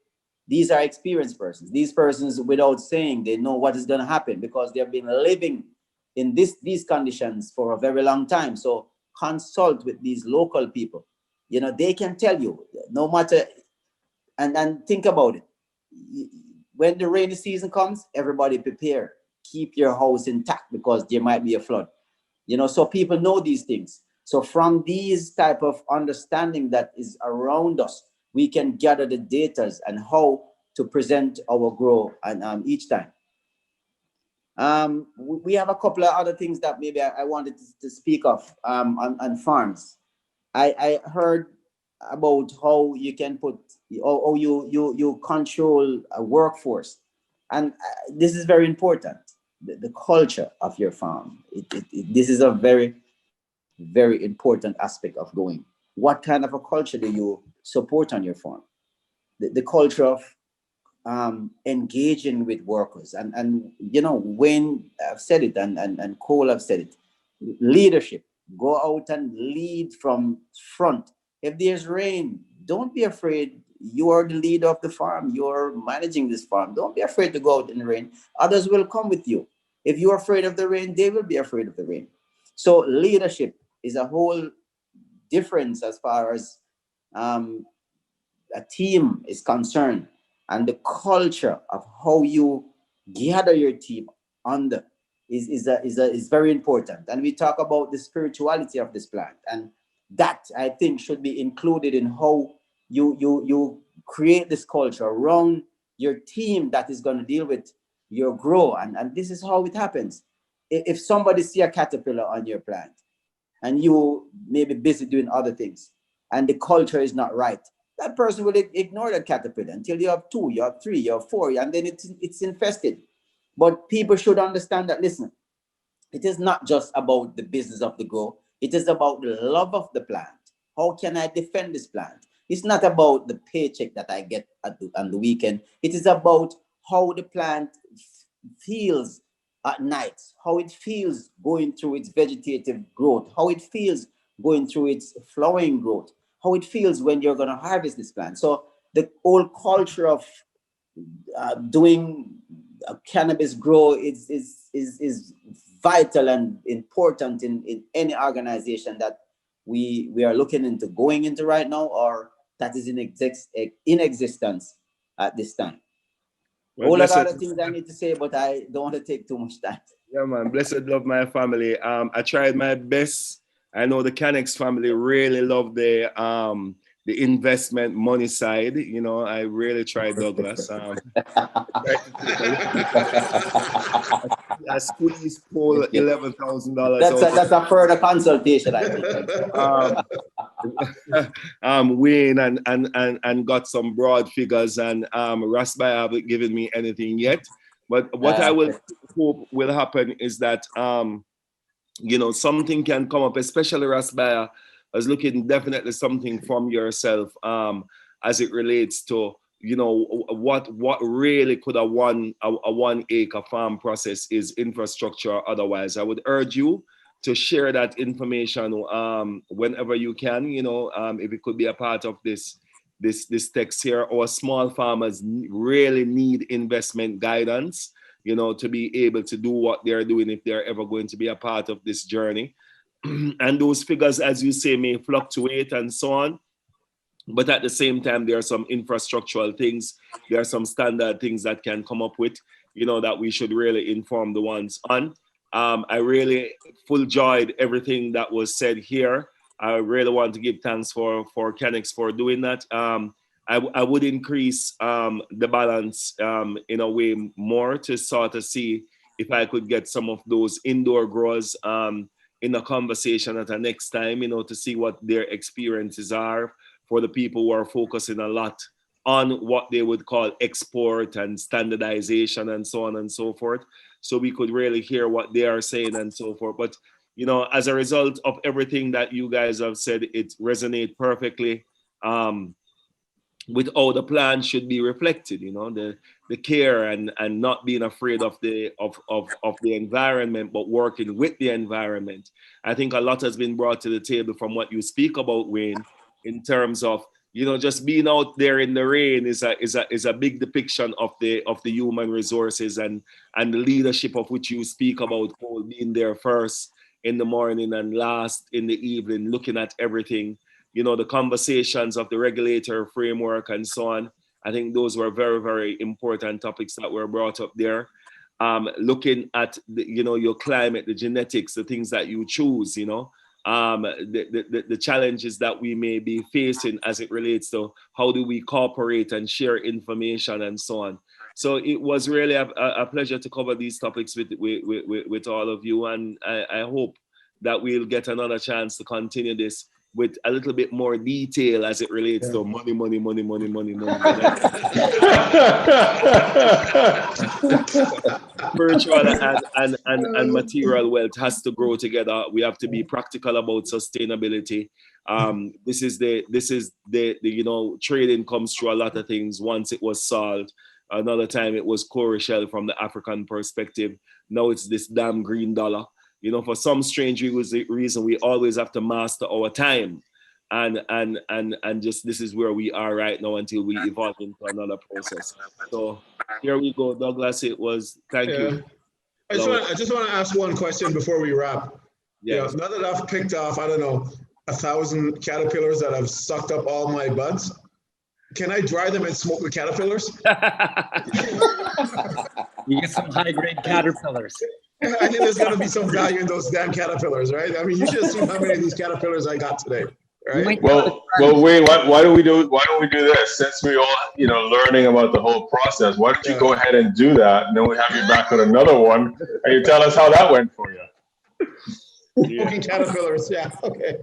These are experienced persons. These persons, without saying, they know what is going to happen because they've been living in these conditions for a very long time. So consult with these local people. They can tell you, no matter, and think about it. When the rainy season comes, everybody prepare. Keep your house intact because there might be a flood. So people know these things. So from these type of understanding that is around us, we can gather the data and how to present our grow and each time. We have a couple of other things that maybe I wanted to speak of on farms. I heard about how you can put, or you control a workforce, and this is very important. The culture of your farm. This is a very, very important aspect of growing. What kind of a culture do you support on your farm? The culture of engaging with workers, and when I've said it, and Cole have said it, leadership. Go out and lead from front. If there's rain, don't be afraid. You are the leader of the farm. You're managing this farm. Don't be afraid to go out in the rain. Others will come with you. If you're afraid of the rain, they will be afraid of the rain. So leadership is a whole difference as far as a team is concerned, and the culture of how you gather your team under is very important. And we talk about the spirituality of this plant, and that I think should be included in how you create this culture around your team that is going to deal with your grow. And this is how it happens. If somebody see a caterpillar on your plant and you may be busy doing other things and the culture is not right, that person will ignore that caterpillar until you have 2, you have 3, you have 4, and then it's infested. But people should understand that, listen, it is not just about the business of the grow. It is about the love of the plant. How can I defend this plant? It's not about the paycheck that I get on the weekend. It is about how the plant feels at night, how it feels going through its vegetative growth, how it feels going through its flowering growth, how it feels when you're going to harvest this plant. So the whole culture of doing cannabis grow is vital and important in any organization that we are looking into going into right now, or that is in existence at this time. Well, All of the other things I need to say, but I don't want to take too much time. Yeah, man. Blessed love my family. I tried my best. I know the CanEx family really love the investment money side. I really tried, Douglas. I squeezed Paul $11,000. That's a further consultation, I think. Wayne and got some broad figures, and Biah haven't given me anything yet. But what I will hope will happen is that something can come up, especially Biah. I was looking definitely something from yourself as it relates to what really could a 1 acre farm process is, infrastructure or otherwise. I would urge you to share that information whenever you can. If it could be a part of this text here. Our small farmers really need investment guidance, to be able to do what they're doing if they're ever going to be a part of this journey. And those figures, as you say, may fluctuate and so on. But at the same time, there are some infrastructural things, there are some standard things that can come up with, that we should really inform the ones on. I really full joyed everything that was said here. I really want to give thanks for CanEx for doing that. I would increase the balance in a way more to sort of see if I could get some of those indoor growers in a conversation at the next time, to see what their experiences are for the people who are focusing a lot on what they would call export and standardization and so on and so forth. So we could really hear what they are saying and so forth. But, as a result of everything that you guys have said, it resonates perfectly with how the plan should be reflected, the care and not being afraid of the environment, but working with the environment. I think a lot has been brought to the table from what you speak about, Wayne, in terms of, just being out there in the rain is a big depiction of the human resources and the leadership of which you speak about, being there first in the morning and last in the evening, looking at everything, the conversations of the regulator framework and so on. I think those were very, very important topics that were brought up there. Looking at your climate, the genetics, the things that you choose, the challenges that we may be facing as it relates to how do we cooperate and share information and so on. So it was really a pleasure to cover these topics with all of you, and I hope that we'll get another chance to continue this with a little bit more detail as it relates to money. Spiritual and material wealth has to grow together. We have to be practical about sustainability. This is the trading comes through a lot of things. Once it was salt, another time it was cowrie shell from the African perspective. Now it's this damn green dollar. For some strange reason, we always have to master our time. And just this is where we are right now until we evolve into another process. So here we go, Douglas. It was, thank you. I just want to ask one question before we wrap. Yes. Now that I've picked off, 1,000 caterpillars that have sucked up all my buds, can I dry them and smoke the caterpillars? You get some high-grade caterpillars. I think there's going to be some value in those damn caterpillars, right? I mean, you should have seen how many of these caterpillars I got today, right? Well, Wayne, why don't we do this? Since we're all, learning about the whole process, why don't you go ahead and do that, and then we have you back with another one, and you tell us how that went for you. Smoking caterpillars, okay.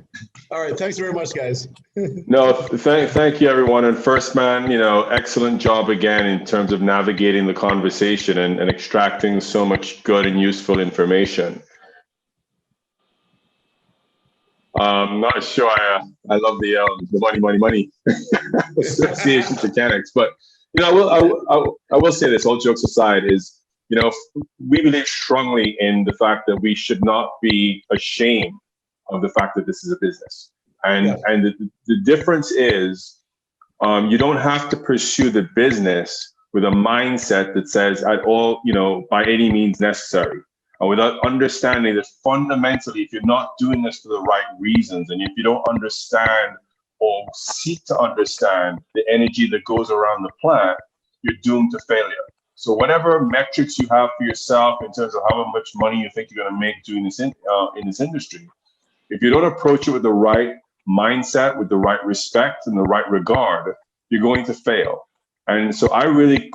All right, thanks very much, guys. No, thank you, everyone. And Firstman, excellent job again in terms of navigating the conversation and extracting so much good and useful information. I'm not sure I love the money association to CanEx, but I will say this, all jokes aside, is we believe strongly in the fact that we should not be ashamed of the fact that this is a business. And the difference is you don't have to pursue the business with a mindset that says at all, by any means necessary, and without understanding that fundamentally, if you're not doing this for the right reasons, and if you don't understand or seek to understand the energy that goes around the plant, you're doomed to failure. So whatever metrics you have for yourself in terms of how much money you think you're going to make doing this in this industry, if you don't approach it with the right mindset, with the right respect and the right regard, you're going to fail. And so I really,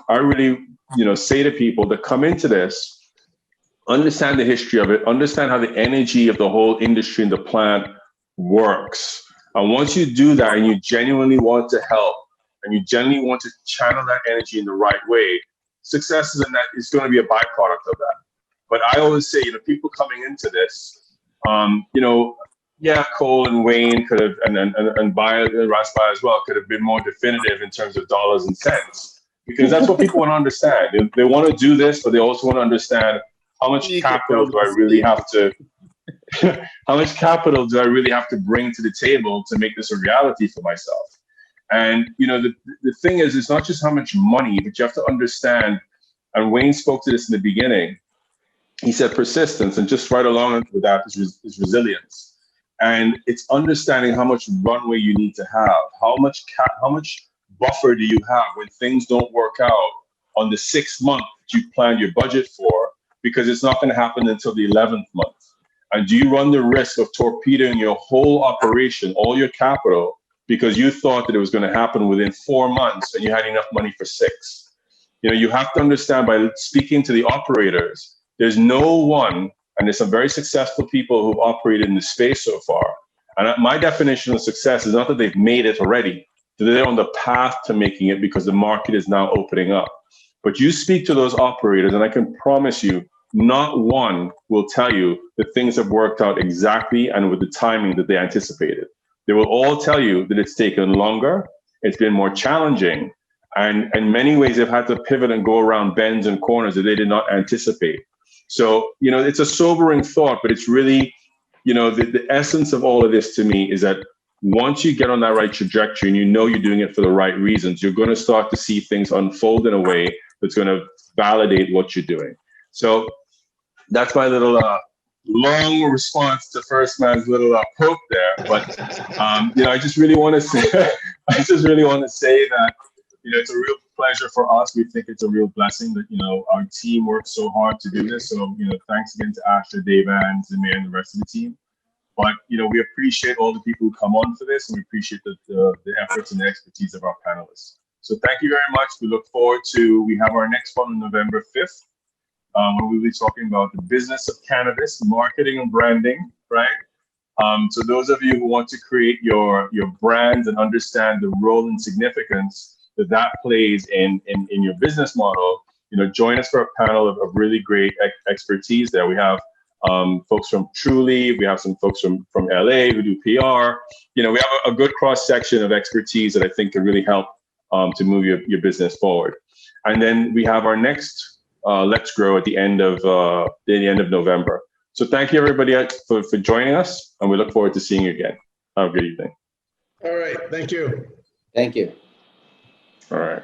say to people that come into this, understand the history of it, understand how the energy of the whole industry and the plant works. And once you do that and you genuinely want to help and you genuinely want to channel that energy in the right way, success is going to be a byproduct of that. But I always say, people coming into this, Cole and Wayne could have, and Biah and Rastafari as well, could have been more definitive in terms of dollars and cents, because that's what people want to understand. They want to do this, but they also want to understand how much capital do I really have to how much capital do I really have to bring to the table to make this a reality for myself? And the thing is, it's not just how much money, but you have to understand. And Wayne spoke to this in the beginning. He said persistence, and just right along with that is resilience. And it's understanding how much runway you need to have, how much buffer do you have when things don't work out on the 6th month that you planned your budget for, because it's not going to happen until the 11th month. And do you run the risk of torpedoing your whole operation, all your capital, because you thought that it was going to happen within 4 months and you had enough money for 6? You have to understand, by speaking to the operators, there's no one, and there's some very successful people who've operated in the space so far. And my definition of success is not that they've made it already, that they're on the path to making it because the market is now opening up. But you speak to those operators, and I can promise you, not one will tell you that things have worked out exactly and with the timing that they anticipated. They will all tell you that it's taken longer, it's been more challenging, and in many ways they've had to pivot and go around bends and corners that they did not anticipate. So, it's a sobering thought, but it's really, the essence of all of this to me is that once you get on that right trajectory and you're doing it for the right reasons, you're going to start to see things unfold in a way that's going to validate what you're doing. So that's my little long response to Firstman's little poke there. But I just really want to say, that it's a real pleasure for us. We think it's a real blessing that our team worked so hard to do this. So thanks again to Asher, Dave, and Zamir, and the rest of the team. But we appreciate all the people who come on for this, and we appreciate the efforts and the expertise of our panelists. So thank you very much. We look forward to, we have our next one on November 5th, where we'll be talking about the business of cannabis, marketing and branding, right? So those of you who want to create your brand and understand the role and significance that plays in your business model, join us for a panel of really great expertise there. We have folks from Truly, we have some folks from LA who do PR. We have a good cross section of expertise that I think can really help to move your business forward. And then we have our next Let's Grow at the end of November. So thank you everybody for joining us, and we look forward to seeing you again. Have a good evening. All right, thank you. Thank you. All right.